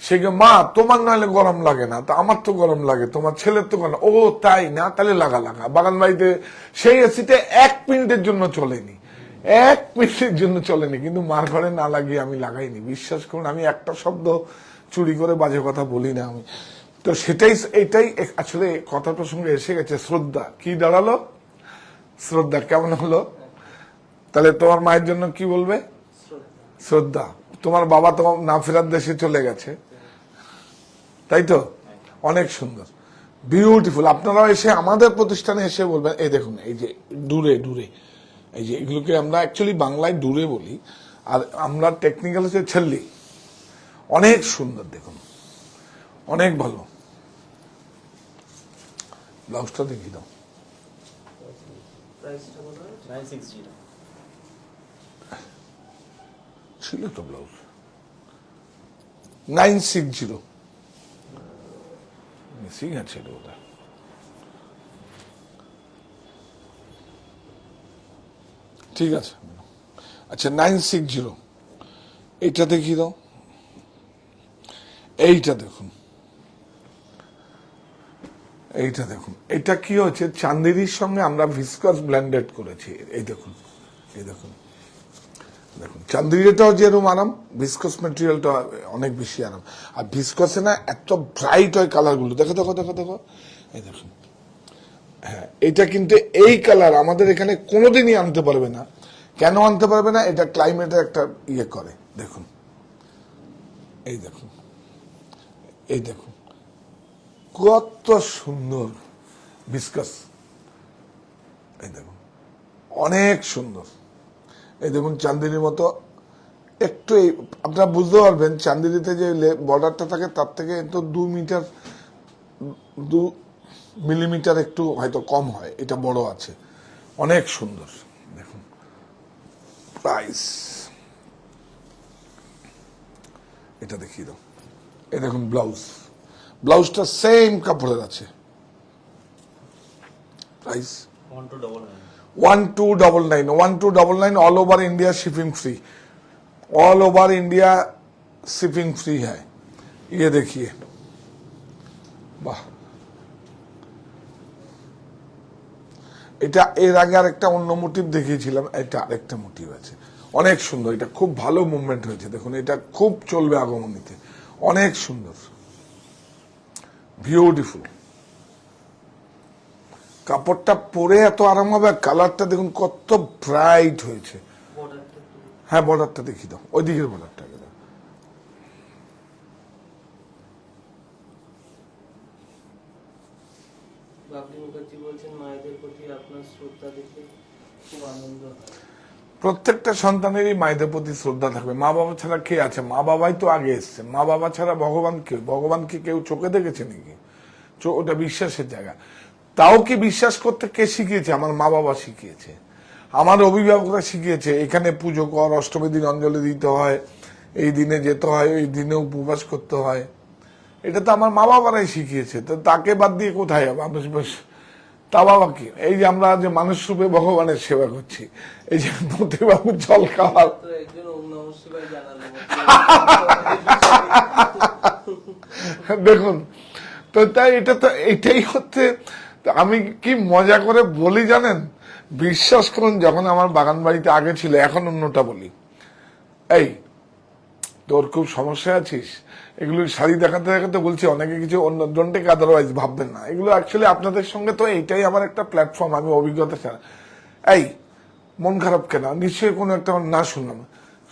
সে মা তোমার নাহলে গরম লাগে না, তা আমার তো গরম লাগে, তোমার ছেলের তো গরম। ও তাই না, তাহলে লাগা বাগান বাড়িতে সেই এসিতে 1 মিনিটের জন্য চলেনি, 1 মিনিটের জন্য চলেনি, কিন্তু মার ঘরে না লাগিয়ে আমি লাগাইনি। বিশ্বাস করুন, আমি একটা শব্দ চুরি করে বাজে কথা বলি না আমি। তো এটাই আসলে কথা প্রসঙ্গে এসে গেছে। শ্রদ্ধা কি দাঁড়ালো? শ্রদ্ধা কেমন হলো? তাহলে তোমার মায়ের জন্য কি বলবে? শ্রদ্ধা। তোমার বাবা তো না ফেরার দেশে চলে গেছে, তাই তো? অনেক সুন্দর, বিউটিফুল। আপনারাও এসে আমাদের প্রতিষ্ঠানে এসে বলবেন। এই দেখুন, এই যে দূরে, এই যে এগুলোকে আমরা অ্যাকচুয়ালি বাংলায় দূরে বলি, আর আমরা টেকনিক্যাল হচ্ছে ছেল্লি। অনেক সুন্দর, দেখুন অনেক ভালো। ব্লাউজটা দেখি দাও। প্রাইসটা বলা হয়েছে? 960 ছিল তো ব্লাউজ 960 মিসিং আছে এটা ওটা ঠিক আছে আচ্ছা 960 এইটা দেখি দাও এইটা দেখুন এটা কি হচ্ছে চান্দেরির সঙ্গে আমরা ভিসকস ব্লেন্ডেড করেছি এই দেখুন দেখুন চান্দেরিটাও যেরকম আরাম ভিসকস মেটেরিয়ালটা অনেক বেশি আরাম আর ভিসকসে না এত ব্রাইট হয় কালারগুলো দেখো এই দেখুন হ্যাঁ এটা কিন্তু এই কালার আমাদের এখানে কোনোদিনই আনতে পারবে না কেন আনতে পারবে না এটা ক্লাইমেটের একটা ইয়ে করে দেখুন এই দেখুন কত সুন্দর ভিসকস এই দেখুন অনেক সুন্দর এই দেখুন চান্দেরির মতো একটু আপনারা বুঝতে পারবেন চান্দেরিতে যে বর্ডারটা থাকে তার থেকে একটু 2 মিলিমিটার একটু হয়তো কম হয় এটা বড় আছে অনেক সুন্দর দেখুন প্রাইস এটা দেখিয়ে দাও এই দেখুন ব্লাউজটা সেম কাপড়ের আছে price 1299 all over India shipping free है ये देखिए বাহ এটা এর আগে আরেকটা অন্য মোটিভ দেখিয়েছিলাম এটা আরেকটা মোটিভ আছে অনেক সুন্দর এটা খুব ভালো মুভমেন্ট হয়েছে দেখুন এটা খুব চলবে আগমনীতে অনেক সুন্দর বিউটিফুল কাপড়টা পরে এত আরাম হবে কালারটা দেখুন কত ব্রাইট হয়েছে হ্যাঁ বর্ডারটা দেখি দাও ওই দিকের বর্ডারটা বাবলি মুখার্জি বলছেন মায়েদের প্রতি আপনার শ্রদ্ধা দেখে খুব আনন্দ হয় প্রত্যেকটা সন্তানেরই মায়েদের প্রতি শ্রদ্ধা থাকবে মা বাবা ছাড়া কে আছে মা বাবাই তো আগে এসছে মা বাবা ছাড়া ভগবানকে কেউ চোখে দেখেছে নাকি ওটা বিশ্বাসের জায়গা তাও কি বিশ্বাস করতে কে শিখিয়েছে আমার মা বাবা শিখিয়েছে আমার অভিভাবকরা শিখিয়েছে এখানে পুজো কর অষ্টমী দিন অঞ্জলি দিতে হয় এই দিনে যেতে হয় ওই দিনে উপবাস করতে হয় এটা তো আমার মা বাবারাই শিখিয়েছে তো তাকে বাদ দিয়ে কোথায় হবে তা বাবা কি এই যে আমরা যে মানুষ রূপে ভগবানের সেবা করছি এই যে প্রতিবাবু জল খাওয়ার তো একজন ওম নমঃ শিবায় জানালেন দেখুন তো তাই এটা তো এটাই হচ্ছে আমি কি মজা করে বলি জানেন বিশ্বাস করুন যখন আমার বাগান বাড়িতে আগে ছিল এখন অন্যটা বলি এই তোর খুব সমস্যা আছিস এগুলো শাড়ি দেখাতে দেখাতে বলছি অনেকে কিছু অন্য ডোন্ট টেক আদারওয়াইজ ভাববেন না এগুলো অ্যাকচুয়ালি আপনাদের সঙ্গে তো এইটাই আমার একটা প্ল্যাটফর্ম আমি অভিজ্ঞতা ছাড়া এই মন খারাপ কেন নিশ্চয়ই কোনো একটা না শুনলাম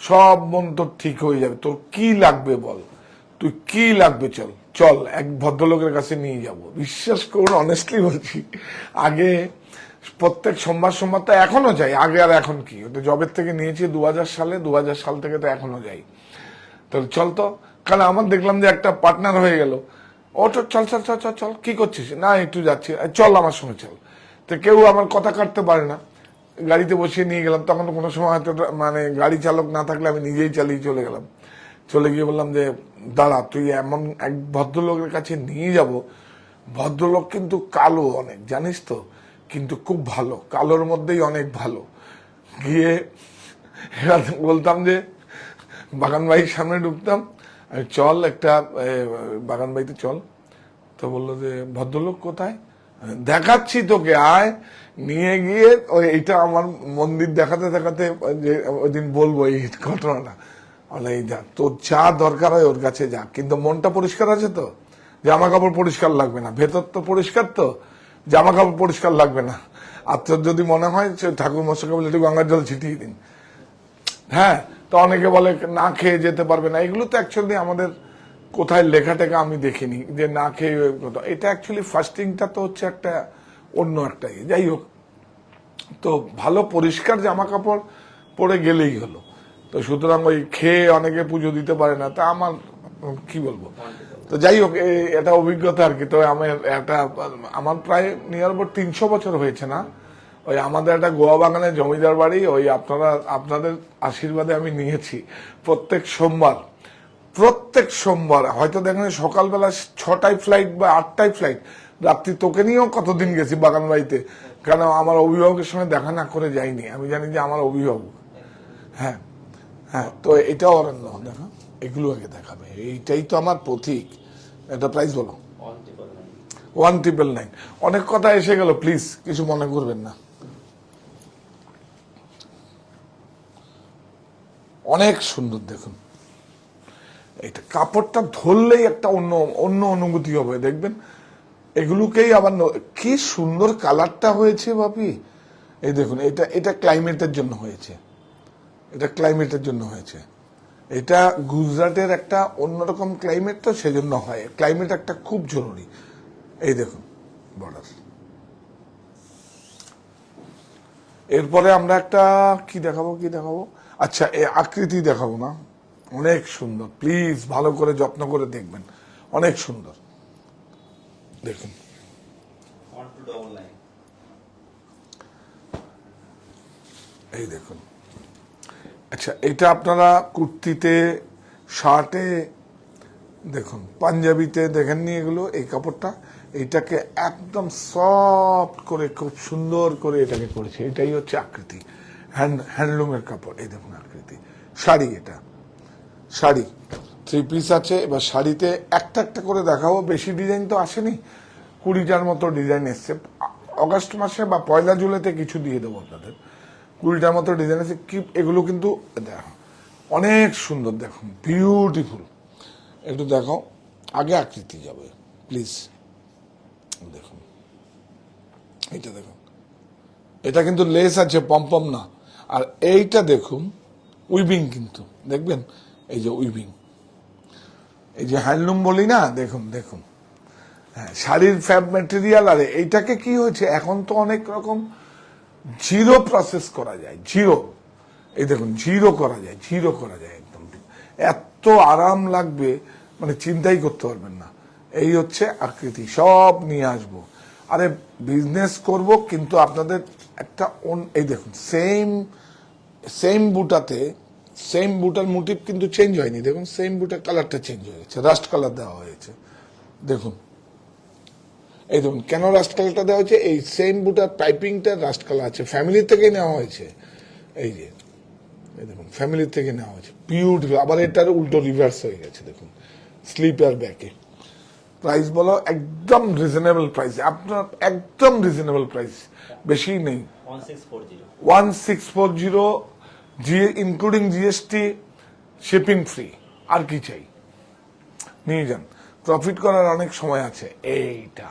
সব মন তোর ঠিক হয়ে যাবে তোর কি লাগবে বল তুই কি লাগবে চল এক ভদ্রলোকের কাছে নিয়ে যাব বিশ্বাস করুন অনেস্টলি বলছি আগে প্রত্যেক সোমবার তো এখনো যাই আগে আর এখন কি ওটা জবের থেকে নিয়েছি 2000 সাল থেকে তো এখনো যাই তো চল তো কারণ আমার দেখলাম যে একটা পার্টনার হয়ে গেল ও তো চল কি করছিস না একটু যাচ্ছি চল আমার সঙ্গে চল তো কেউ আমার কথা কাটতে পারে না গাড়িতে বসিয়ে নিয়ে গেলাম তখন কোনো সময় হয়তো মানে গাড়ি চালক না থাকলে আমি নিজেই চালিয়ে চলে গিয়ে বললাম যে দাঁড়া তুই এমন এক ভদ্রলোকের কাছে নিয়ে যাব ভদ্রলোক কিন্তু কালো অনেক জানিস তো কিন্তু খুব ভালো কালোর মধ্যেই অনেক ভালো গিয়ে বলতাম যে বাগান বাড়ির সামনে ঢুকতাম চল একটা বাগান বাড়িতে চল তো বললো যে ভদ্রলোক কোথায় দেখাচ্ছি তোকে আয় নিয়ে গিয়ে ওই এইটা আমার মন্দির দেখাতে যে ওই দিন বলবো এই ঘটনাটা এই যা তোর যা দরকার হয় ওর কাছে যা কিন্তু মনটা পরিষ্কার আছে তো জামা কাপড় পরিষ্কার লাগবে না ভেতর তো পরিষ্কার তো জামা কাপড় পরিষ্কার লাগবে না আর তোর যদি মনে হয় ঠাকুর মশাইকে বলে একটু গঙ্গার জল ছিটিয়ে দিন হ্যাঁ তো অনেকে বলে না খেয়ে যেতে পারবে না এগুলো তো অ্যাকচুয়ালি আমাদের কোথায় লেখা টেখা আমি দেখিনি যে না খেয়ে এটা অ্যাকচুয়ালি ফাস্টিংটা তো হচ্ছে একটা অন্য একটা যাই হোক তো ভালো পরিষ্কার জামা কাপড় পরে গেলেই হলো তো সুতরাং ওই খেয়ে অনেকে পুজো দিতে পারে না তা আমার কি বলবো তো যাই হোক এটা অভিজ্ঞতা আর কি তো আমার প্রায় নিয়ার অ্যাবাউট 300 বছর হয়েছে না ওই আমাদের একটা গোয়া বাগানে জমিদার বাড়ি, ওই আপনাদের আশীর্বাদে আমি নিয়েছি প্রত্যেক সোমবার হয়তো দেখেন সকালবেলা 6টায় ফ্লাইট বা 8টায় ফ্লাইট, রাত্রি তোকে নিয়েও কতদিন গেছি বাগান বাড়িতে, কেন আমার অভিভাবকের সঙ্গে দেখা না করে যাইনি, আমি জানি যে আমার অভিভাবক। হ্যাঁ হ্যাঁ, তো এটাও অরণ্য দেখা, এগুলো আগে দেখাবে, এইটাই তো আমার প্রতীক। এটা প্রাইস বলো। 1999। অনেক কথা এসে গেল, প্লিজ কিছু মনে করবেন না। অনেক সুন্দর দেখুন, এটা কাপড়টা ধরলেই একটা অন্য অন্য অনুভূতি হবে, দেখবেন এগুলোকেই আবার কি সুন্দর কালারটা হয়েছে বাপি। এই দেখুন, এটা ক্লাইমেটের জন্য হয়েছে, এটা ক্লাইমেটের জন্য হয়েছে। এটা গুজরাটের একটা অন্যরকম ক্লাইমেট, তো সেজন্য হয়, ক্লাইমেট একটা খুব জরুরি। এই দেখুন বর্ডার। এরপরে আমরা একটা কি দেখাবো আচ্ছা, এই আকৃতি দেখাবো না, অনেক সুন্দর, প্লিজ ভালো করে যত্ন করে দেখবেন, অনেক সুন্দর। দেখুন 1299 এই দেখুন। আচ্ছা, এটা আপনারা কুর্তিতে, শার্টে, দেখুন পাঞ্জাবিতে দেখেননি এগুলো, এই কাপড়টা এইটাকে একদম সফট করে খুব সুন্দর করে এটাকে করেছে, এটাই হচ্ছে আকৃতি, হ্যান্ডলুমের কাপড়। এই দেখুন আকৃতি। শাড়ি, এটা শাড়ি 3 পিস আছে। এবার শাড়িতে একটা একটা করে দেখাবো, বেশি ডিজাইন তো আসেনি, 20টার মতো ডিজাইন এসছে। অগাস্ট মাসে বা 1 জুলাইতে কিছু দিয়ে দেবো আপনাদের, 20টার মতো ডিজাইন আছে। কি এগুলো কিন্তু অনেক সুন্দর, দেখুন বিউটিফুল। একটু দেখাও, আগে আকৃতি যাবে প্লিজ। দেখুন এটা দেখুন, এটা কিন্তু লেস আছে, পম্পম না। আর এইটা দেখুন উইভিং, কিন্তু দেখবেন এই যে উইভিং, এই যে হ্যান্ডলুম বলি না, দেখুন দেখুন। হ্যাঁ, শাড়ির ফ্যাব ম্যাটেরিয়াল। আর এইটাকে কি হয়েছে, এখন তো অনেক রকম জিরো প্রসেস করা যায়, জিরো। এই দেখুন জিরো করা যায় একদম, এত আরাম লাগবে মানে চিন্তাই করতে পারবেন না। এই হচ্ছে আকৃতি, সব নিয়ে আসবো। আরে বিজনেস করব, কিন্তু আপনাদের একটা এই দেখুন সেম বুটাতে, সেম বুটার মোটিভ কিন্তু চেঞ্জ হয়নি, দেখুন সেম বুটার কালারটা চেঞ্জ হয়ে গেছে, রাস্ট কালার দেওয়া হয়েছে। দেখুন এই দেখুন কেন রাস্ট কালারটা দেওয়া হয়েছে, এই সেম বুটার পাইপিংটা রাস্ট কালার আছে, ফ্যামিলি থেকে নেওয়া হয়েছে। এই যে এই দেখুন ফ্যামিলি থেকে নেওয়া হয়েছে, বিউটিফুল। আবার এটার উল্টো রিভার্স হয়ে গেছে, দেখুন স্লিপার ব্যাকে। প্রাইস বলো, একদম রিজনেবল প্রাইস, আপনার একদম রিজনেবল প্রাইস, বেশি নেই। 1640 ইনক্লুডিং জিএসটি, শিপিং ফ্রি। আর কি চাই, নিয়ে যান, প্রফিট করার অনেক সময় আছে। এইটা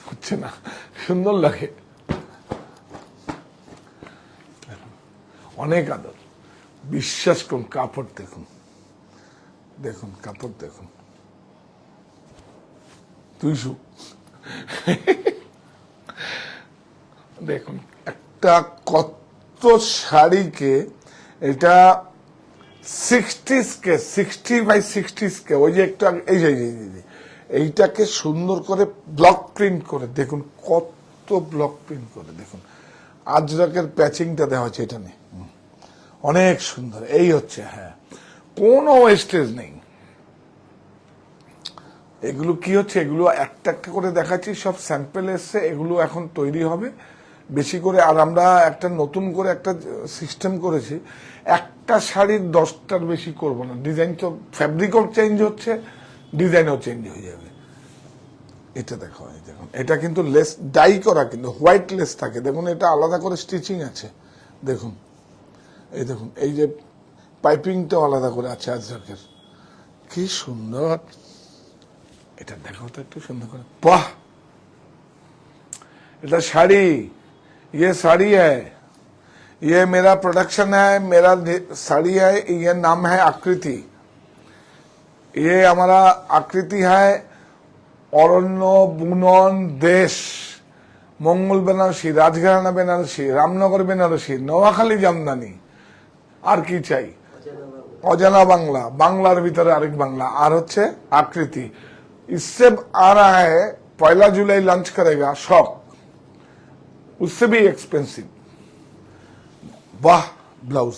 হচ্ছে না, সুন্দর লাগে, অনেক আদর, বিশ্বাস করুন। কাপড় দেখুন, দেখুন কাপড় দেখুন, তুইশু দেখুন একটা কত শাড়িকে, এটা 60 ওই যে একটা এই যে এইটাকে সুন্দর করে ব্লক প্রিন্ট করে, দেখুন কত ব্লক প্রিন্ট করে, দেখুন আজরাকের প্যাচিংটা দেওয়া হচ্ছে, এটা নেই, অনেক সুন্দর। এই হচ্ছে, হ্যাঁ কোনো ওয়েস্টেজ নেই। এগুলো কি হচ্ছে, এগুলো একটা একটা করে দেখাচ্ছি, সব স্যাম্পেল এসছে, এগুলো এখন তৈরি হবে বেশি করে। আর আমরা একটা নতুন করে একটা সিস্টেম করেছি, একটা শাড়ির 10টার বেশি করব না। ডিজাইন তো ফ্যাব্রিকও চেঞ্জ হচ্ছে, ডিজাইনও চেঞ্জ হয়ে যাবে। এটা দেখো, দেখুন এটা কিন্তু লেস ডাই করা, কিন্তু হোয়াইট লেস থাকে, দেখুন এটা আলাদা করে স্টিচিং আছে, দেখুন এই দেখুন, এই যে পাইপিংটাও আলাদা করে আছে আজরাকের, কি সুন্দর। এটা দেখো তো একটু সুন্দর করে, বাহ, এটা শাড়ি, ये साड़ी है, ये मेरा प्रोडक्शन है, मेरा साड़ी है, ये नाम है आकृति। ये हमारा आकृति है, অরণ্য, বুনন, দেশ, মঙ্গল বেনারসি, রাজঘরানা বেনারসি, রামনগর বেনারসি, নোয়াখালী জামদানি। আর কি চাই, অজানা বাংলা, বাংলার ভিতরে আরেক বাংলা, আর হচ্ছে আকৃতি। इससे आ रहा है 1 जुलाई लॉन्च करेगा शॉक, उससे भी एक्सपेंसिव। वाह ब्लाउज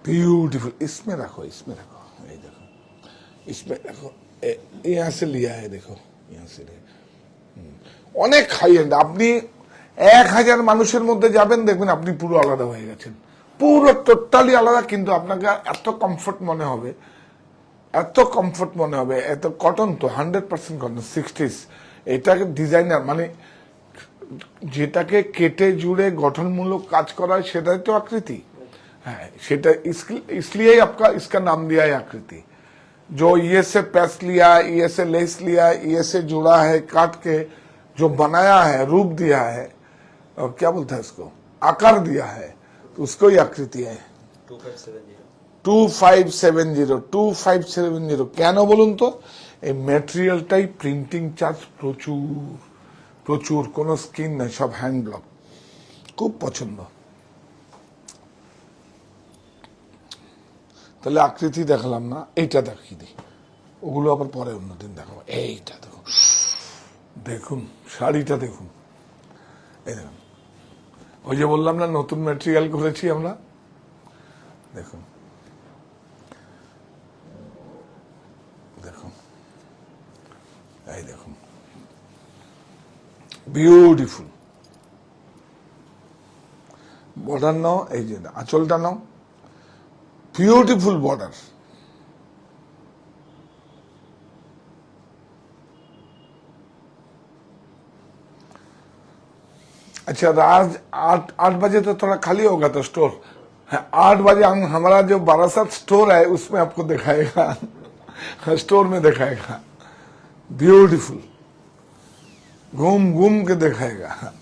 ब्यूटीफुल। इसमें रखो, इसमें रखो, ये देखो, इसमें रखो, यहाँ से लिया है, देखो यहाँ से लिया। অনেক হাই এন্ড। আপনি 1000 মানুষের মধ্যে যাবেন, দেখবেন আপনি পুরো আলাদা হয়ে গেছেন, পুরো টোটালি আলাদা। কিন্তু আপনাকে এত কমফোর্ট মনে হবে, এত কমফোর্ট মনে হবে, এত কটন তো 100% কটন 60s। এটাকে ডিজাইনার মানে যেটাকে কেটে জুড়ে গঠনমূলক কাজ করা হয় সেটাই তো আকৃতি। हाँ सेटा इसलिए ही आपका इसका नाम दिया है आकृति। जो ये से पैस लिया, ये से लेस लिया, ये से जुड़ा है, काट के जो बनाया है, रूप दिया है, और क्या बोलते हैं इसको, आकार दिया है, तो उसको ही आकृति है। 2570 কেন বলুন তো? এই ম্যাটেরিয়ালটাই প্রিন্টিং চার্জ প্রচুর প্রচুর, কোনো স্কিন নাই, সব হ্যান্ড ব্লক, খুব পছন্দ। তাহলে আকৃতি দেখালাম না, এইটা দেখিয়ে দিই, ওগুলো আবার পরে অন্যদিন দেখাবো। এইটা দেখুন, দেখুন শাড়িটা দেখুন, এই দেখুন, ওই যে বললাম না নতুন ম্যাটেরিয়াল করেছি আমরা, দেখুন দেখুন, এই দেখুন, বিউটিফুল। বর্ডার নাও, এই যে আঁচলটা নাও, বিউটিফুল বর্ডার। अच्छा रात 8 बजे तो थोड़ा खाली होगा तो स्टोर, 8 बजे हमारा जो बारासात स्टोर है उसमें आपको दिखाएगा, स्टोर में दिखाएगा, ब्यूटीफुल, घूम घूम के दिखाएगा।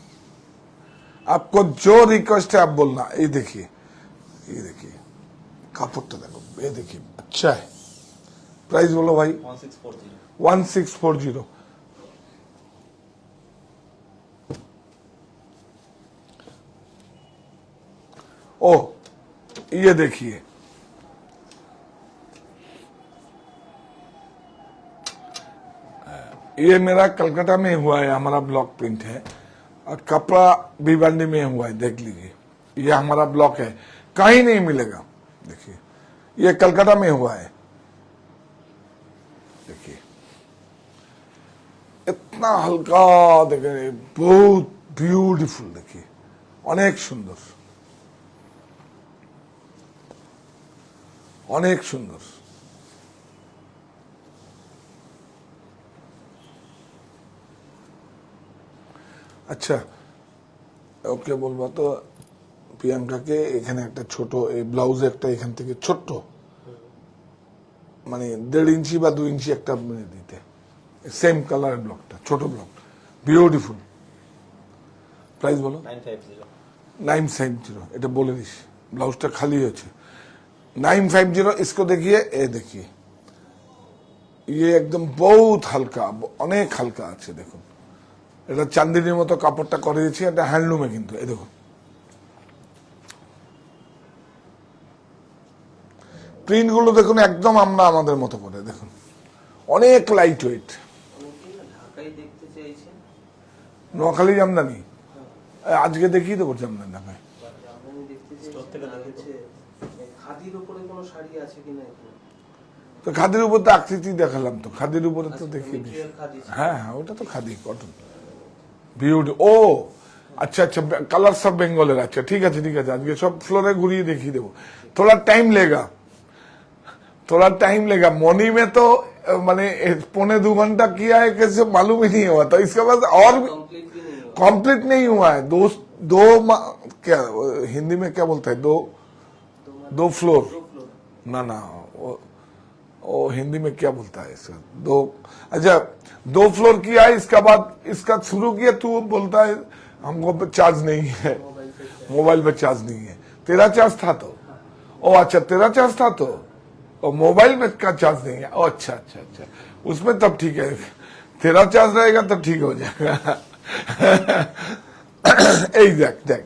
आपको जो रिक्वेस्ट है आप बोलना। ये देखिए, ये देखिए कापड़টা देखो, ये देखिए अच्छा है। प्राइस बोलो भाई। 1640। ओ ये देखिए, ये मेरा कलकत्ता में हुआ है, हमारा ब्लॉक प्रिंट है, और कपड़ा भिवंडी में हुआ है, देख लीजिए, ये हमारा ब्लॉक है, कहीं नहीं मिलेगा। देखिए ये कलकत्ता में हुआ है, देखिए इतना हल्का, देखिए बहुत ब्यूटीफुल, देखिए अनेक सुंदर, अनेक सुंदर। अच्छा ওকে বলবো তো প্রিয়াঙ্কাকে, এখানে একটা ছোট এই ব্লাউজ একটা এখান থেকে ছোট্ট মানে 1.5 ইঞ্চি বা 2 ইঞ্চি একটা দিতে, সেম কালারের ব্লকটা, ছোট ব্লক, বিউটিফুল। প্রাইস বলো। 950। এটা বলে দিস, ব্লাউজটা খালি হয়েছে। 950। इसको देखिए, ये देखिए, ये एकदम बहुत हल्का, অনেক হালকা আছে, দেখুন এটা চান্দিনীর মতো কাপড়টা করে দিয়েছি, এটা হ্যান্ডলুমে, কিন্তু এই দেখুন প্রিন্ট গুলো দেখুন, একদম আমরা আমাদের মতো করে, দেখুন অনেক লাইট ওয়েট। নোয়াখালী জামদানি আজকে দেখিয়ে দেবো, জামদানি ঢাকায়। তো খাদির উপর তো আকৃতি দেখালাম, তো খাদির উপরে তো দেখিয়ে দিচ্ছি। হ্যাঁ হ্যাঁ, ওটা তো খাদি কটন, বিউটি। ও अच्छा अच्छा, कलर सब बेंगोलर। अच्छा ठीक है ठीक है, आज के सब फ्लोरे घुरिए देखिए देवो, थोड़ा टाइम लेगा, थोड़ा टाइम लेगा। मॉर्निंग में तो माने 1.25 घंटा किया है, कैसे मालूम ही नहीं हुआ, तो इसके बाद और कंप्लीट नहीं हुआ है। दो क्या हिंदी में क्या बोलता है, दो फ्लोर ना ना, वो हिंदी में क्या बोलता है इसका, दो, अच्छा 2 फ्लोर किया है, इसका बाद इसका शुरू किया, तू बोलता है हमको चार्ज नहीं है, मोबाइल पे चार्ज नहीं है। तेरा चार्ज था तो, ओ अच्छा तेरा चार्ज था तो, और मोबाइल में का चार्ज नहीं है, ओ अच्छा अच्छा अच्छा, उसमें तब ठीक है, तेरा चार्ज रहेगा तब ठीक हो जाएगा। এই দেখ দেখ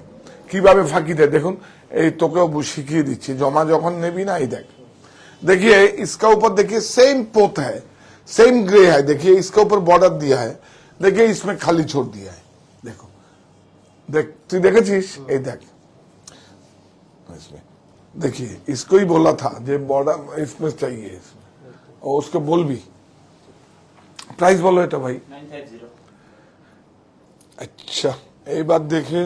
কিভাবে ফাঁকি দেয়, দেখুন এই তোকেও শিখিए দিচ্ছি जमा যখন নেবি না এই देख देखिए इसका ऊपर देखिए सेम पोत है सेम ग्रे है देखिए इसके ऊपर बॉर्डर दिया है देखिए इसमें खाली छोड़ दिया है देखो देख तू देखेছিস এই देख इसमें देखिए इसको ही बोला था जो बॉर्डर इसमें चाहिए इसमें और उसको बोल भी प्राइस बोलो এটা भाई 950 अच्छा एक बात देखें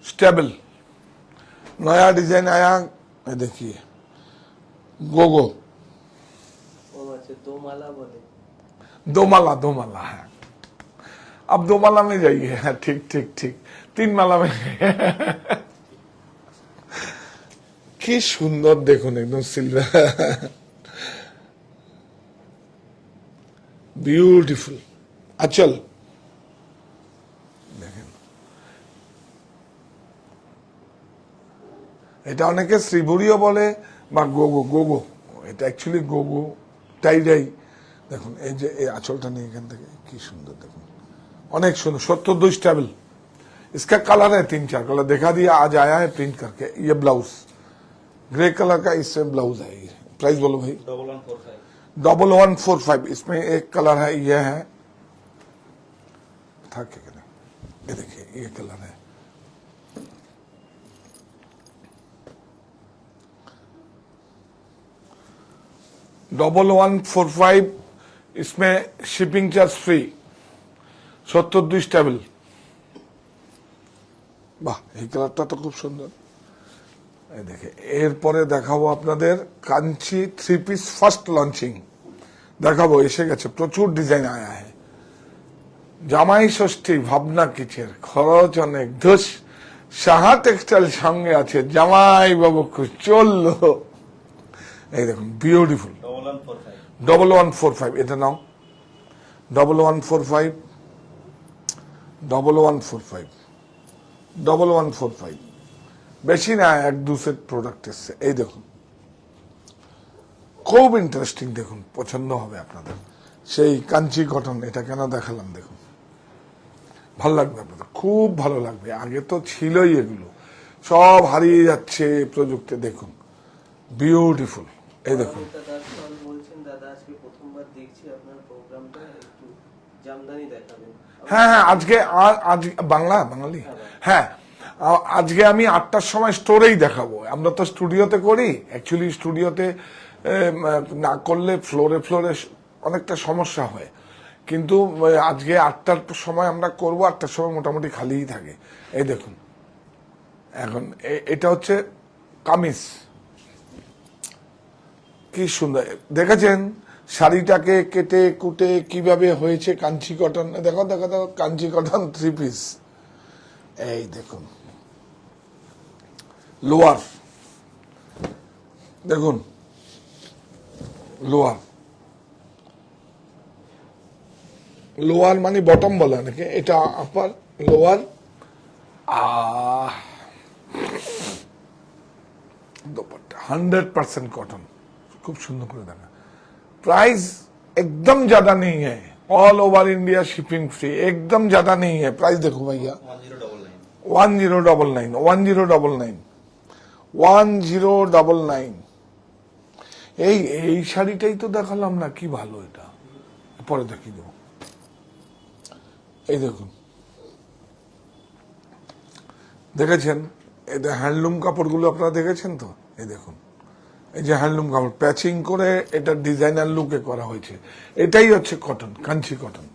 स्टेबल नया डिजाइन आया ये देखिए गोगो ও আচ্ছা দোমালা বলে दो माला है अब 2 माला में जाइए हाँ, ठीक ठीक ठीक 3 माला में কি সুন্দর দেখুন একদম সিলভার বিউটিফুল আচল দেখেন এটা অনেকে শ্রীবুড়িও বলে বা গোগো গোগো এটা অ্যাকচুয়ালি গোগো টাইডাই দেখুন এই যে এই আঁচলটা নিয়ে এখান থেকে কি সুন্দর দেখুন অনেক সুন্দর 72 स्टेबल इसका कलर है 3-4 कलर दिखा दिया आज आया है प्रिंट करके ये ब्लाउज ग्रे कलर का इससे ब्लाउज है ये प्राइस बोलो भाई 1145 1145 इसमें एक कलर है ये है था क्या करें ये देखिए ये कलर है $1145 इसमें शिपिंग चार्ज फ्री 72 स्टेबल বাহ এই কালারটা তো খুব সুন্দর এই দেখে এরপরে দেখাবো আপনাদের কাঞ্চি 3 পিস ফার্স্ট লঞ্চিং দেখাবো এসে গেছে প্রচুর ডিজাইন আয়া है জামাই ষষ্ঠী ভাবনা কিচের খরচ অনেক ধুস সাহা টেক্সটাইল সঙ্গে আছে জামাই বাবু চললো এই দেখুন বিউটিফুল 1145 এটা নাও 1145 1145 বেশি না এক দু সেট প্রোডাক্ট এসছে এই দেখুন খুব ইন্টারেস্টিং দেখুন পছন্দ হবে আপনাদের সেই কাঞ্চি কটন এটা কেন দেখালাম দেখুন ভালো লাগবে আপনাদের খুব ভালো লাগবে আগে তো ছিলই এগুলো সব হারিয়ে যাচ্ছে প্রযুক্তি দেখুন বিউটিফুল এই দেখুন দাদা বলছেন দাদা আজকে প্রথমবার দেখছি আপনার প্রোগ্রামটা একটু জামদানি দেখাবেন হ্যাঁ হ্যাঁ আজকে আজ বাঙালি হ্যাঁ আজকে আমি 8টার সময় স্টোরেই দেখাবো আমরা তো স্টুডিওতে করি অ্যাকচুয়ালি স্টুডিওতে না করলে ফ্লোরে অনেকটা সমস্যা হয় কিন্তু আজকে 8টার সময় আমরা করব 8টার সময় মোটামুটি খালিই থাকে এই দেখুন এখন এটা হচ্ছে কামিজ কি সুন্দর দেখেছেন শাড়িটাকে কেটে কুটে কিভাবে হয়েছে কাঞ্চি কটন দেখো দেখো দেখো কাঞ্চি কটন 3 পিস এই দেখুন লোয়ার দেখুন লোয়ার মানে বটম বলে নাকি এটা আপার লোয়ার দুপাট্টা 100% कॉटन खूब सुंदर করে দেখা प्राइस एकदम ज्यादा नहीं है all over India shipping free एकदम ज्यादा नहीं है प्राइस देखो भैया 1099 এই শাড়িটাই তো দেখালাম না কি ভালো এটা পরে দেখিয়ে দেবো এই দেখুন দেখেছেন এটা হ্যান্ডলুম কাপড়গুলো আপনারা দেখেছেন তো এই দেখুন এই যে হ্যান্ডলুম কাপড় প্যাচিং করে এটা ডিজাইনার লুকে করা হয়েছে এটাই হচ্ছে কটন কাঞ্চি কটন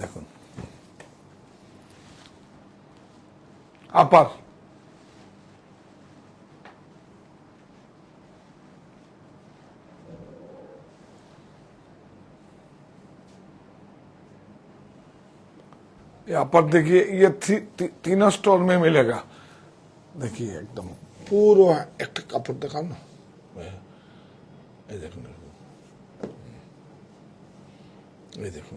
দেখুন আপার अपर देखिए ये तीनों स्टोर में मिलेगा देखिए एकदम पूरा एक कपड़ दिखाओ ना ये देखो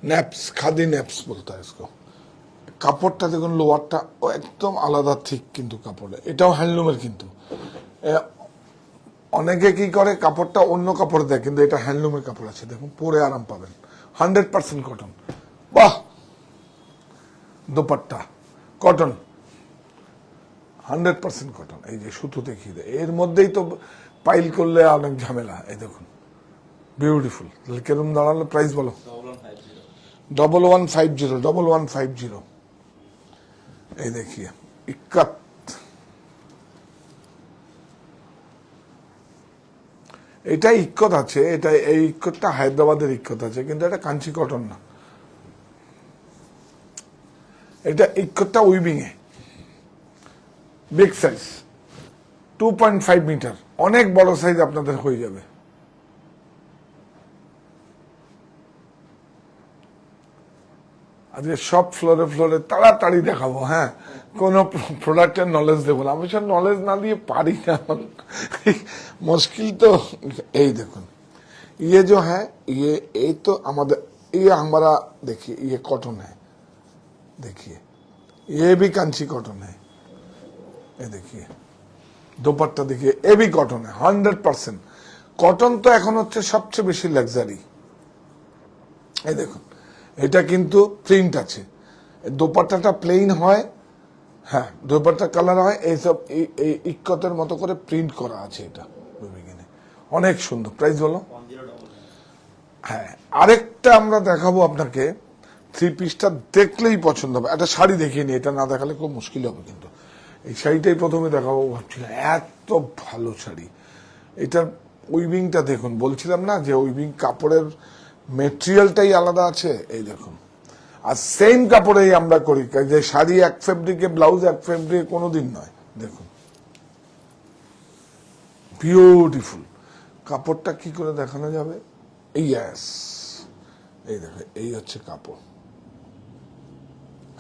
नैप्स खादी नैप्स बोलता है इसको কাপড়টা দেখুন লোয়ারটা একদম আলাদা ঠিক কিন্তু কাপড়ে এটাও হ্যান্ডলুমের কিন্তু অনেকে কি করে কাপড়টা অন্য কাপড় দেয় কিন্তু এটা হ্যান্ডলুমের কাপড় আছে দেখুন পরে আরাম পাবেন 100% কটন বাহ দোপাট্টা কটন, 100% কটন। এই যে সুতো দেখিয়ে দেয়, এর মধ্যেই তো পাইল করলে অনেক ঝামেলা। এই দেখুন বিউটিফুল। তাহলে কেরম দাঁড়ালো? প্রাইস বলো। 1150 1150 এই দেখিয়ে ইক্কাত। এটা ইক্কত আছে, এটা এই ইক্কতটা হায়দ্রাবাদের ইক্কত আছে, কিন্তু এটা কাঞ্চি কটন না, এটা ইক্কতটা weaving a big size 2.5 metre, অনেক বড় সাইজ আপনাদের হয়ে যাবে। আজকে সব ফ্লোরে ফ্লোরে তাড়াতাড়ি দেখাবো। হ্যাঁ, কোনো প্রোডাক্টের নলেজ দেবো না, আমি সব নলেজ না দিয়ে পারি না, মুশকিল তো। এই দেখুন ये जो है ये तो আমাদের ये हमारा देखिए ये कॉटन है, देखिए ये भी कांची कॉटन है, ये देखिए দোপাট্টা देखिए ये भी कॉटन है 100%। কটন তো এখন হচ্ছে সবচেয়ে বেশি লাক্সারি। এই দেখুন এটা কিন্তু প্রিন্ট আছে, দোপাট্টাটা প্লেন হয়, হ্যাঁ দোপাট্টা কালার হয়, এইসব এই ইক্কতের মতো করে প্রিন্ট করা আছে, এটা অনেক সুন্দর। প্রাইস বলো। 1099 হ্যাঁ, আরেকটা আমরা দেখাবো আপনাকে, থ্রি পিসটা দেখলেই পছন্দ হবে। একটা শাড়ি দেখিয়ে নি, এটা না দেখালে খুব মুশকিল হবে, কিন্তু এই শাড়িটাই প্রথমে দেখাবো ভাবছিলাম, এত ভালো শাড়ি। এটার উইভিংটা দেখুন, বলছিলাম না যে উইভিং কাপড়ের মেটেরিয়ালটাই আলাদা আছে। এই দেখুন, আর সেম কাপড়েই আমরা করি, যে শাড়ি এক ফেব্রিকে ব্লাউজ এক ফেব্রিকে কোনোদিন নয়। দেখুন বিউটিফুল। কাপড়টা কি করে দেখানো যাবে? ইয়াস, এই দেখো এই হচ্ছে কাপড়।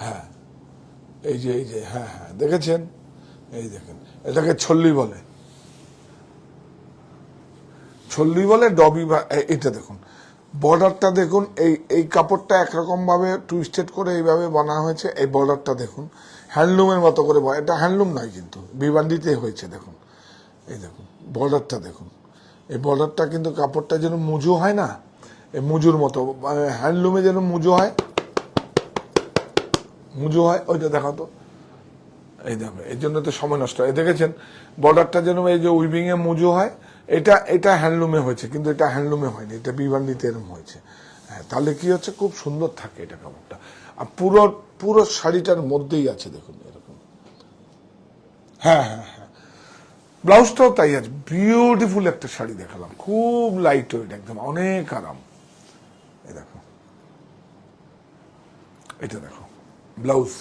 হ্যাঁ এই যে হ্যাঁ হ্যাঁ দেখেছেন, এই দেখেন এটাকে ছল্লি বলে, ছল্লি বলে ডবি। এটা দেখুন বর্ডারটা দেখুন, এই কাপড়টা একরকম ভাবে টুইস্টেড করে এইভাবে বানা হয়েছে। এই বর্ডারটা দেখুন হ্যান্ডলুমের মতো করে, এটা হ্যান্ডলুম নয় কিন্তু বিবান্ডিতে হয়েছে। দেখুন এই দেখুন বর্ডারটা দেখুন, এই বর্ডারটা কিন্তু কাপড়টা যেন মুজো হয় না, এই মুজুর মতো, হ্যান্ডলুমে যেন মুজো হয়, মুজো হয় ওইটা দেখাও তো। এই দেখো এই জন্য তো সময় নষ্ট হয়। দেখেছেন বর্ডারটা যেন এই যে উইভিং এ মুজো হয়, এটা হ্যান্ডলুমে হয়েছে, কিন্তু এটা হ্যান্ডলুমে হয়নি, এটা বিবান্ডিতে এরকম হয়েছে। হ্যাঁ, তাহলে কি হচ্ছে, খুব সুন্দর থাকে এটা কাপড়টা। আর পুরো পুরো শাড়িটার মধ্যেই আছে দেখুন এরকম। হ্যাঁ হ্যাঁ হ্যাঁ, ব্লাউজটাও তাই আছে। বিউটিফুল একটা শাড়ি দেখালাম, খুব লাইট ওয়েট, একদম অনেক আরাম। এই দেখো, এটা দেখো ব্লাউজ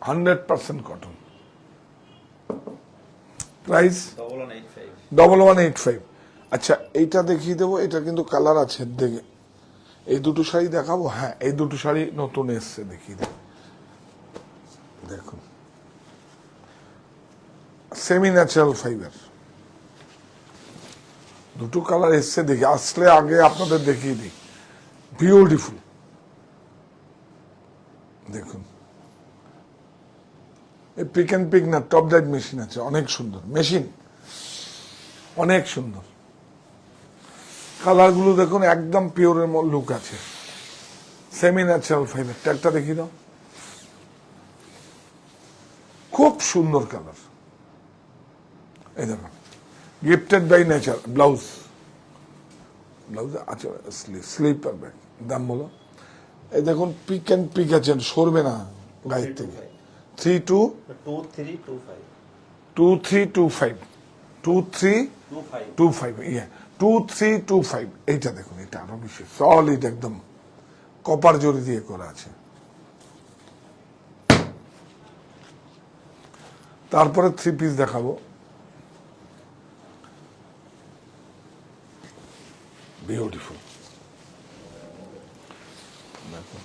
100% কটন। প্রাইস 1185 1185। আচ্ছা এইটা দেখিয়ে দেবো, এটা কিন্তু কালার আছে, দেখে এই দুটো শাড়ি দেখাবো। হ্যাঁ এই দুটো শাড়ি নতুন এসছে, দেখিয়ে দেবো। দেখুন সেমি ন্যাচারাল ফাইবার, দুটো কালার এসছে, দেখি আসলে আগে আপনাদের দেখিয়ে দিই। বিউটিফুল দেখুন, এই পিক অ্যান্ড পিক না, টপ ডাইট মেশিন আছে, অনেক সুন্দর মেশিন, অনেক সুন্দর। কালারগুলো দেখুন একদম পিওরের লুক আছে, সেমি ন্যাচারাল ফাইবার। ট্যাগটা দেখিয়ে দাও, খুব সুন্দর কালার। এই দেখুন গিফটেড বাই নেচার। ব্লাউজ আচ্ছা স্লিপ পাবে, দাম বলো। এই দেখুন পিক অ্যান্ড পিক আছেন, সরবে না গায়ের থেকে। 2325 ইয়ে 2325। এইটা দেখুন, এটা আরো বেশি সলিড, একদম কপার জরি দিয়ে করা আছে। তারপরে থ্রি পিস দেখাবো, বিউটিফুল দেখুন,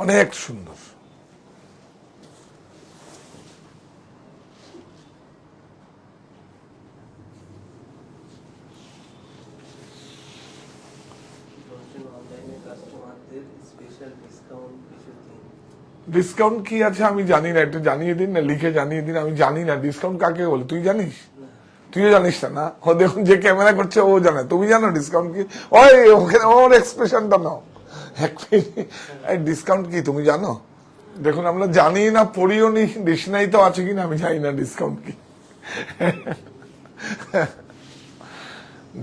অনেক সুন্দর। অনলাইনে কাস্টমারদের স্পেশাল ডিসকাউন্ট কিছু দিন। ডিসকাউন্ট কি আছে আমি জানি না, একটু জানিয়ে দিন না, লিখে জানিয়ে দিন। আমি জানি না ডিসকাউন্ট কাকে বলে, তুই জানিস? তুইও জানিস না? ও দেখুন, যে ক্যামেরা করছে ও জানে। তুমি জানো ডিসকাউন্ট কি? ওই ওখানে ওর এক্সপ্রেশনটা নাও। ডিসকাউন্ট কি তুমি জানো? দেখুন, আমরা জানি না, পড়িও নি, ডিকশনারি তো আছে কিনা আমি জানি না ডিসকাউন্ট কি।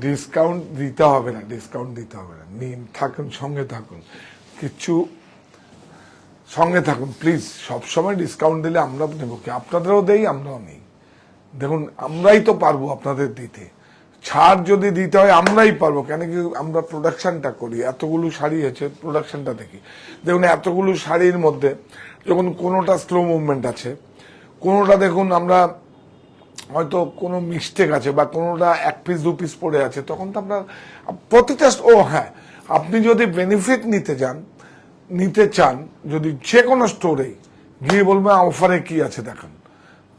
ডিসকাউন্ট দিতে হবে না, ডিসকাউন্ট দিতে হবে না। নিন, থাকুন, সঙ্গে থাকুন, কিচ্ছু সঙ্গে থাকুন প্লিজ। সবসময় ডিসকাউন্ট দিলে আমরা নেব কি? আপনাদেরও দেই, আমরাও নেই। দেখুন, আমরাই তো পারবো আপনাদের দিতে। ছাড় যদি দিতে হয় আমরাই পারবো, কেন কি আমরা প্রোডাকশনটা করি। এতগুলো শাড়ি আছে, প্রোডাকশনটা দেখি। দেখুন, এতগুলো শাড়ির মধ্যে যখন কোনোটা স্লো মুভমেন্ট আছে, কোনোটা দেখুন আমরা হয়তো কোনো মিস্টেক আছে, বা কোনোটা 1 পিস 2 পিস পড়ে আছে, তখন তো আমরা প্রতিটা হ্যাঁ, আপনি যদি বেনিফিট নিতে চান, যদি যে কোনো স্টোরে গিয়ে বলবে অফারে কি আছে দেখান,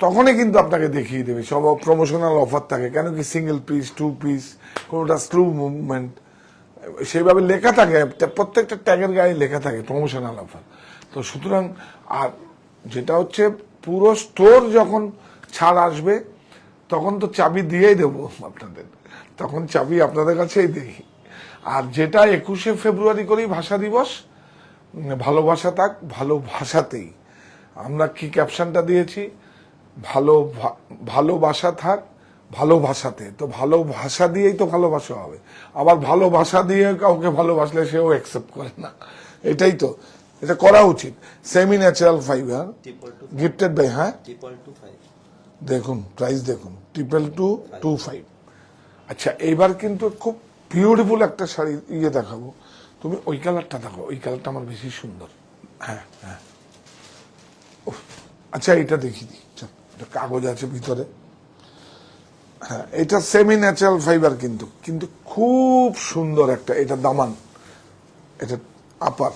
তখনই কিন্তু আপনাকে দেখিয়ে দেবে। সব প্রমোশনাল অফার থাকে, কেন কি সিঙ্গেল পিস 2 পিস, কোনোটা স্লো মুভমেন্ট, সেইভাবে লেখা থাকে, প্রত্যেকটা ট্যাগের গায়ে লেখা থাকে প্রমোশনাল অফার। তো সুতরাং, আর যেটা হচ্ছে, পুরো স্টোর যখন ছাড় আসবে তখন তো চাবি দিয়েই দেবো আপনাদের, তখন চাবি আপনাদের কাছেই দেই। আর যেটা 21শে ফেব্রুয়ারি করি ভাষা দিবস, ভালোবাসা থাক ভালোবাসাতেই। আমরা কি ক্যাপশনটা দিয়েছি? ভালোবাসা থাক ভালোবাসাতে। তো ভালোবাসা দিয়েই তো ভালোবাসা হবে। আবার ভালোবাসা দিয়ে কাউকে ভালোবাসলে সেও অ্যাকসেপ্ট করে না। এটাই তো, এটা করা উচিত। Semi natural fibre, gifted by, হ্যাঁ 225 দেখুন প্রাইস দেখুন, 22225। আচ্ছা, এইবার কিন্তু খুব বিউটিফুল একটা শাড়ি দেখাবো। তুমি ওই কালারটা দেখো, ওই কালারটা আমার বেশি সুন্দর। হ্যাঁ হ্যাঁ, আচ্ছা এটা দেখিয়ে দিই, এটা কাগজ আছে ভিতরে। হ্যাঁ, এটা সেমি ন্যাচারাল ফাইবার, কিন্তু খুব সুন্দর একটা। এটা দামান, এটা আপার।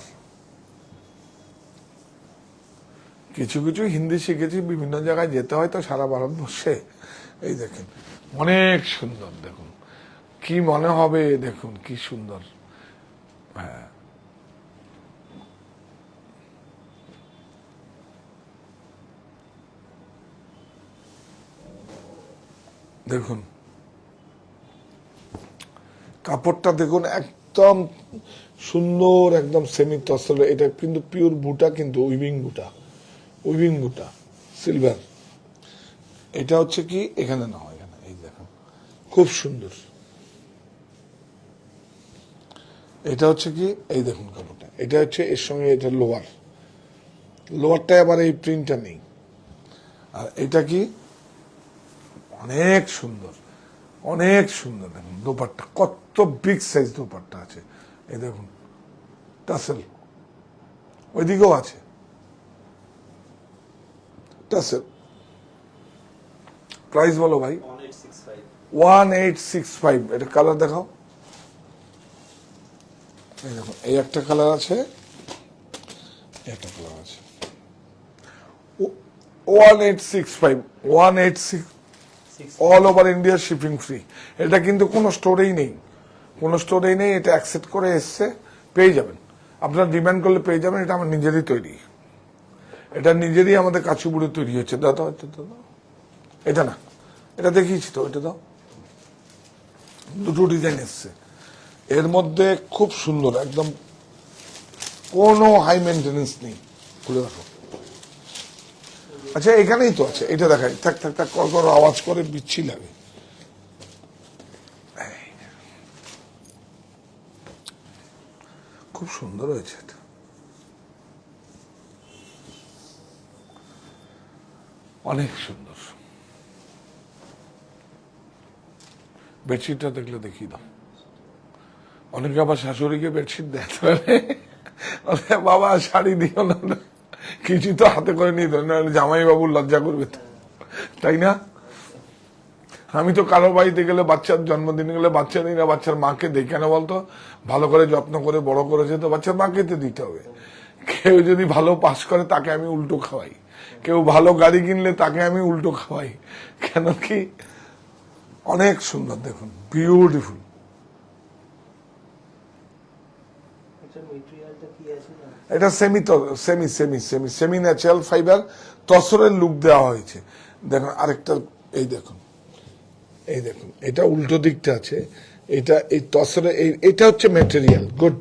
কিছু কিছু হিন্দি শিখেছি, বিভিন্ন জায়গায় যেতে হয় তো সারা ভারতবর্ষে। এই দেখেন, অনেক সুন্দর। দেখুন কি মনে হবে, দেখুন কি সুন্দর। হ্যাঁ, দেখুন কাপড়টা দেখুন, একদম সুন্দর, একদম সেমি তসর। এটা কিন্তু পিওর বুটা, কিন্তু উইভিং বুটা সিলভার। এটা হচ্ছে কি, এখানে না হয়, এখানে এই দেখুন, খুব সুন্দর। এটা হচ্ছে কি, এই দেখুন কাপড়টা, এটা হচ্ছে এর সঙ্গে এটা লোয়ারটা আবার এই প্রিন্টটা নেই। আর এটা কি, অনেক সুন্দর, অনেক সুন্দর। দেখুন দোপাট্টা, কত বিগ সাইজ দোপাট্টা আছে। এই দেখুন টাসেল, ওইদিকেও আছে টাসেল। প্রাইস বলো ভাই? 1865 1865। এটা কালার দেখাও। এই দেখুন, এই একটা কালার আছে, একটা কালার আছে। 1865, 186, all over India shipping free. এটা কিন্তু কোনো স্টোরেই নেই, এটা অ্যাকসেপ্ট করে এসছে, পেয়ে যাবেন। আপনারা ডিমান্ড করলে পেয়ে যাবেন। এটা আমার নিজেরই তৈরি, এটা নিজেরই আমাদের কাচুপুরে তৈরি হচ্ছে। দাদা এটা না, এটা দেখিয়েছি তো, এটা দাও। দুটো ডিজাইন এসছে এর মধ্যে, খুব সুন্দর, একদম কোনো হাই মেনটেনেন্স নেই। খুলে রাখো। আচ্ছা, এখানেই তো আছে, এটা দেখাই। থাক থাক থাক, কর আওয়াজ করে, বিচ্ছি লাগে। খুব সুন্দর হয়েছে এটা, অনেক সুন্দর। বেডশিটটা দেখলে দেখিয়ে দাও। অনেকে আবার শাশুড়িকে বেডশিট দেয়, বাবা শাড়ি দিও না, কিছু তো হাতে করে নিয়ে দেয়, নাহলে জামাই বাবু লজ্জা করবে তো, তাই না? আমি তো কারো বাড়িতে গেলে, বাচ্চার জন্মদিনে গেলে, বাচ্চা দিই না, বাচ্চার মাকে দিই। কেন বলতো? ভালো করে যত্ন করে বড় করেছে তো বাচ্চার মাকে তো দিতে হবে। কেউ যদি ভালো পাস করে তাকে আমি উল্টো খাওয়াই, কেউ ভালো গাড়ি কিনলে তাকে আমি উল্টো খাওয়াই। কেন কি, অনেক সুন্দর, দেখুন বিউটিফুল। এটা সেমি ন্যাচারাল ফাইবার, তসরের লুক দেওয়া হয়েছে। দেখুন আরেকটা, এই দেখুন, এই দেখুন, এটা উল্টো দিকটা আছে, এটা এই তসরে এটা হচ্ছে ম্যাটেরিয়াল গুড।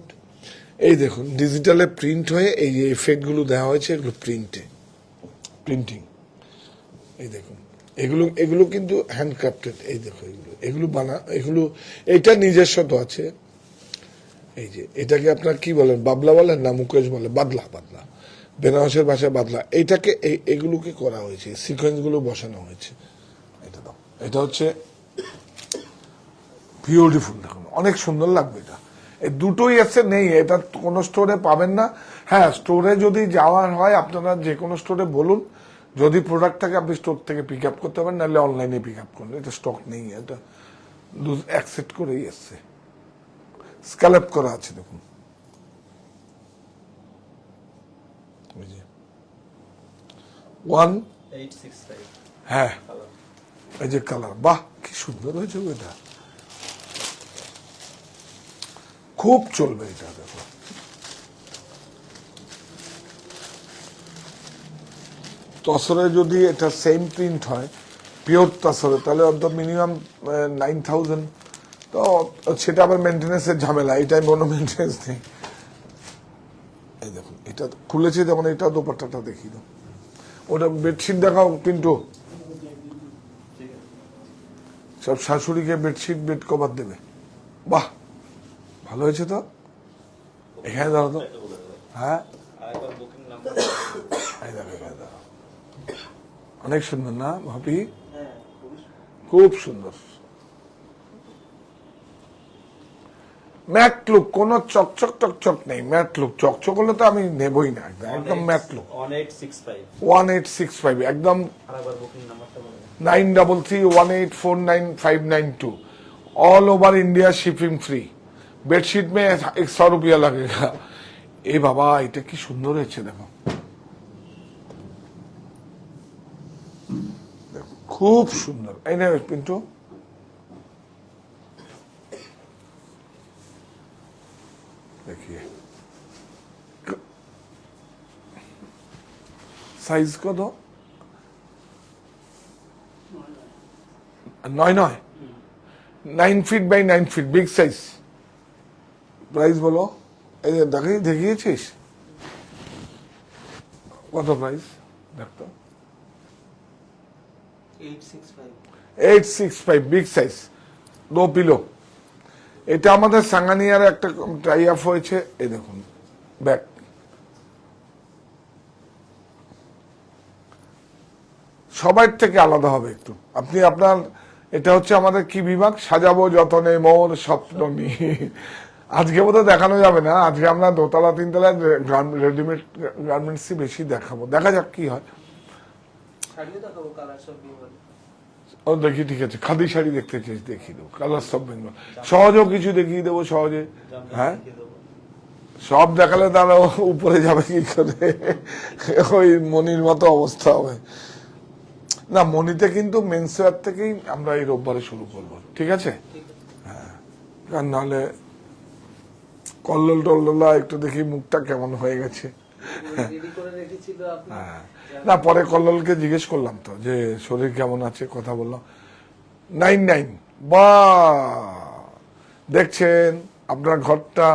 এই দেখুন ডিজিটালে প্রিন্ট হয়ে এই যে এফেক্টগুলো দেওয়া হয়েছে, এগুলো প্রিন্টিং। এই দেখুন এগুলো এগুলো কিন্তু হ্যান্ডক্রাফটেড। এই দেখো এগুলো এটা নিজস্ব আছে। এই যে এটাকে আপনার কি বলেন, বাবলা বলেন না মুকেশ বলে, বাদলা বেনারসের ভাষায় বাদলা। এইটাকে এগুলোকে করা হয়েছে, সিকোয়েন্স গুলো বসানো হয়েছে। এটা হচ্ছে বিউটিফুল, দেখুন অনেক সুন্দর লাগবে এটা। এই দুটোই এসে নেই, এটা কোনো স্টোরে পাবেন না। হ্যাঁ, স্টোরে যদি যাওয়ার হয় আপনারা যে কোনো স্টোরে বলুন, যদি প্রোডাক্ট থাকে আপনি স্টোর থেকে পিক আপ করতে পারেন, নাহলে অনলাইনে পিক আপ করুন। এটা স্টক নেই, এটা অ্যাকসেপ্ট করেই এসছে, স্ক্যালপ করা আছে দেখুন। ওয়ান 865 হ্যাঁ, কালার। এই যে কালার, বাহ কি সুন্দর হয়েছে গো এটা, খুব চলবে এটা। দেখো তসরে যদি এটা সেম প্রিন্ট হয় পিওর তসরে, তাহলে অন্তত মিনিমাম 9,000। তো সেটা আবার মেনটেন্যান্সের ঝামেলা, এটাই কোনো মেনটেন্যান্স নেই। এই দেখুন এটা খুলেছে, যেমন এটা দোপাট্টাটা দেখিয়ে দাও, ওটা বেডশিট দেখাও পিন্টু। সব শাশুড়িকে বেডশিট বেড কভার দেবে, বাহ ভালো হয়েছে তো। এখানে দাঁড়াও তো, হ্যাঁ আরেকবার বুকিং নাম্বার এই দেখো, এখানে দাঁড়াও, অনেক সুন্দর না ভাবি, হ্যাঁ খুব সুন্দর ম্যাট লুক, কোন চকচক টকচক নেই, ম্যাট লুক। চকচক হলে তো আমি নেবই না, একদম ম্যাট লুক। 1865 1865 একদম। আরেকবার বুকিং নাম্বারটা বলে দেন। 9331849592 all over India shipping free. Bedsheet में 100 रुपया लगेगा। এ বাবা এটা কি সুন্দর হয়েছে দেখো, খুব সুন্দর। এই না পিন্টু, देखिए साइज को दो 9 feet by 9 feet, big size. Price বলো, এই যে দেখিয়েছিস কত প্রাইস দেখতো, 865 865 বিগ সাইজ, নো পিলো। এটা আমাদের সাঙ্গানিয়ার একটা টাই আপ হয়েছে। এই দেখুন ব্যাক, সবার থেকে আলাদা হবে একটু। আপনি আপনার, এটা হচ্ছে আমাদের কি বিভাগ, সাজাবো যতনে মোর স্বপ্ন নিয়ে। আজকে বোধহয় দেখানো যাবে না, আজকে আমরা দোতলা তিনতলা রেডিমেড গার্মেন্টসই বেশি দেখাবো, দেখা যাক কি হয়। শাড়িও দেখাবো, কালার সব বেঙ্গল। ও দেখি, ঠিক আছে, খাদি শাড়ি দেখতে চাইছি, দেখিয়ে দেবো, কালার সব বেঙ্গল। সহজেও কিছু দেখিয়ে দেবো সহজে, হ্যাঁ সব দেখালে তারা উপরে যাবে কি করে, ওই মনির মতো অবস্থা হবে না। মনিতে কিন্তু মেন্সওয়্যার থেকেই আমরা এই রোববারে শুরু করবো, ঠিক আছে? হ্যাঁ, কারণ নাহলে কল্লোল টল্লোলা একটু দেখি মুখটা কেমন হয়ে গেছে। রেডি করে রেখেছিল আপনি। হ্যাঁ, না পরে কল্লোলকে জিজ্ঞেস করলাম তো যে শরীর কেমন আছে, কথা বললাম। 99 বা দেখছেন আপনার ঘরটা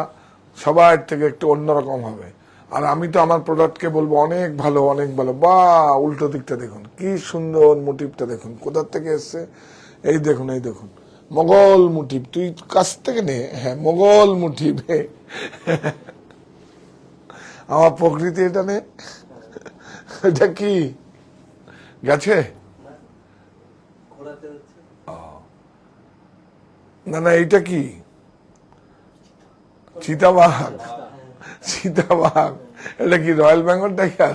সবার থেকে একটু অন্যরকম হবে। আর আমি তো আমার প্রোডাক্টকে বলবো অনেক ভালো, অনেক ভালো। বা উল্টো দিকটা দেখুন কি সুন্দর, মোটিভটা দেখুন কোথার থেকে এসছে। এই দেখুন, এই দেখুন মোগল মোটিভ, তুই কাছ থেকে নে। হ্যাঁ, মোগল মোটিভ। আমার প্রকৃতি এটা নে। এটা কি গেছে? ঘোরাতে হচ্ছে। না না, এইটা কি চিতাবাঘ? চিতাবাঘ এটা কি রয়্যাল বেঙ্গল টাইগার?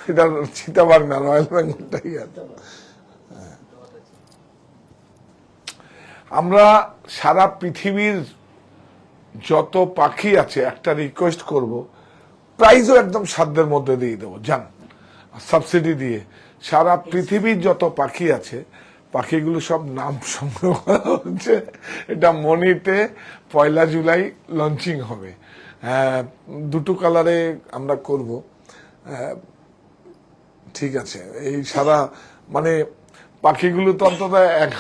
এটা চিতাবাঘ না, রয়্যাল বেঙ্গল টাইগার। আমরা সারা পৃথিবীর যত পাখি আছে একটা রিকোয়েস্ট করব, প্রাইজও একদম সাধ্যের মধ্যে দিয়ে দেবো, জান সাবসিডি দিয়ে। সারা পৃথিবীর যত পাখি আছে পাখিগুলো সব নাম সংগ্রহ করা হচ্ছে। এটা মনিতে 1 জুলাই লঞ্চিং হবে। দুটো কালারে আমরা করব, ঠিক আছে? এই সারা মানে পাখিগুলো তো অন্তত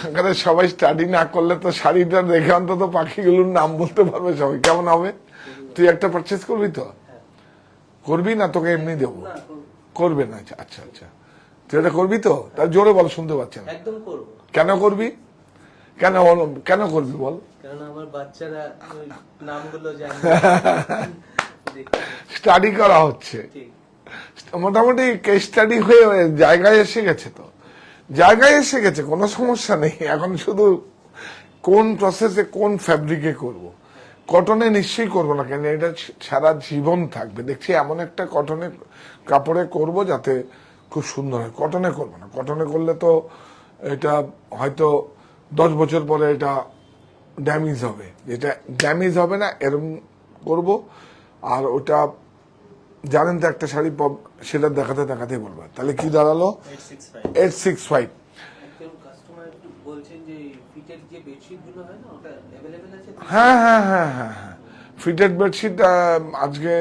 এখানে সবাই স্টাডি না করলে তো শাড়িটা দেখে অন্তত পাখিগুলোর নাম বলতে পারবে সবাই। কেমন হবে? তুই একটা পারচেস করবি তো? করবি না তোকে এমনি দেবো? না করবো। করবে না? আচ্ছা আচ্ছা আচ্ছা, তুই এটা করবি তো? তার জোরে বল, শুনতে পাচ্ছে না। একদম করবো। কেন করবি? কেন কেন করবি বল? কারণ আমার বাচ্চারা ওই নামগুলো জানে। স্টাডি করা হচ্ছে, ঠিক। মোটামুটি কেস স্টাডি হয়ে জায়গায় এসে গেছে, তো জায়গায় এসে গেছে, কোনো সমস্যা নেই। এখন শুধু কোন প্রসেসে কোন ফ্যাব্রিকে করব। কটনে নিশ্চয়ই করবো না, কেন এটা সারা জীবন থাকবে। দেখছি এমন একটা কটনে কাপড়ে করব যাতে খুব সুন্দর হয়। কটনে করবো না, কটনে করলে তো এটা হয়তো 10 বছর পরে এটা ড্যামেজ হবে। যেটা ড্যামেজ হবে না এরকম করব। আর ওটা জানেন তো, একটা শাড়ি সেটা দেখাতে দেখাতে বলবো। তাহলে কি দাঁড়ালো? 865 865। একজন কাস্টমার বলছেন যে ফিটের যে বেডশিট গুলো হয় না, ওটা অ্যাভেলেবেল আছে? হ্যাঁ হ্যাঁ হ্যাঁ হ্যাঁ হ্যাঁ, ফিটেড বেডশিট আজকে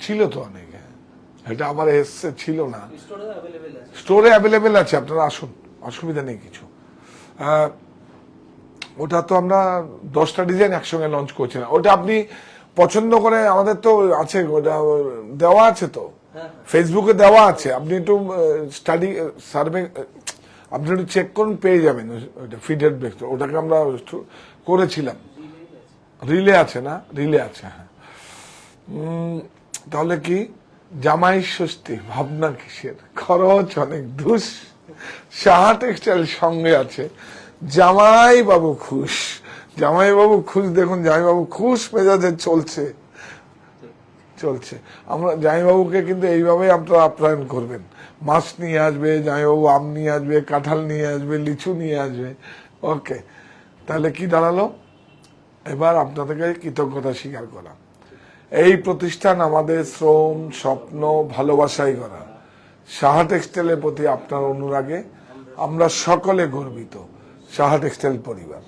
ছিল তো অনেকে, এটা আবার এসছে, ছিল না। স্টোরে অ্যাভেলেবেল আছে। স্টোরে অ্যাভেলেবেল আছে, আপনারা আসুন, অসুবিধা নেই কিছু। ওটা তো আমরা 10টা ডিজাইন একসঙ্গে লঞ্চ করছিলাম। ওটা আপনি পছন্দ করে, আমাদের তো আছে, ওটা দেওয়া আছে তো, হ্যাঁ, ফেসবুকে দেওয়া আছে। আপনি একটু স্টাডি সার্ভে, আপনি একটু চেক করুন, পেয়ে যাবেন ওইটা ফিটেড বেড। ওটাকে আমরা করেছিলাম। রিলে আছে না? রিলে আছে, হ্যাঁ। তাহলে কি জামাই ষষ্ঠী, ভাবনা কিসের, খরচ অনেক, ধুস। সাহা টেক্সটাইল সঙ্গে আছে, জামাই বাবু খুশ। জামাই বাবু খুশ, দেখুন জামাই বাবু খুশ মেজাজে চলছে। আমরা জামাইবাবুকে কিন্তু এইভাবে আপনারা আপ্যায়ন করবেন। মাছ নিয়ে আসবে জামাইবাবু, আম নিয়ে আসবে, কাঁঠাল নিয়ে আসবে, লিচু নিয়ে আসবে। ওকে, তাহলে কি দাঁড়ালো? এবার আপনাদেরকে কৃতজ্ঞতা স্বীকার করা। এই প্রতিষ্ঠান আমাদের শ্রম, স্বপ্ন, ভালোবাসাই করা। সাহা টেক্সটাইলের প্রতি আপনার অনুরাগে আমরা সকলে গর্বিত। সাহা টেক্সটাইল পরিবার।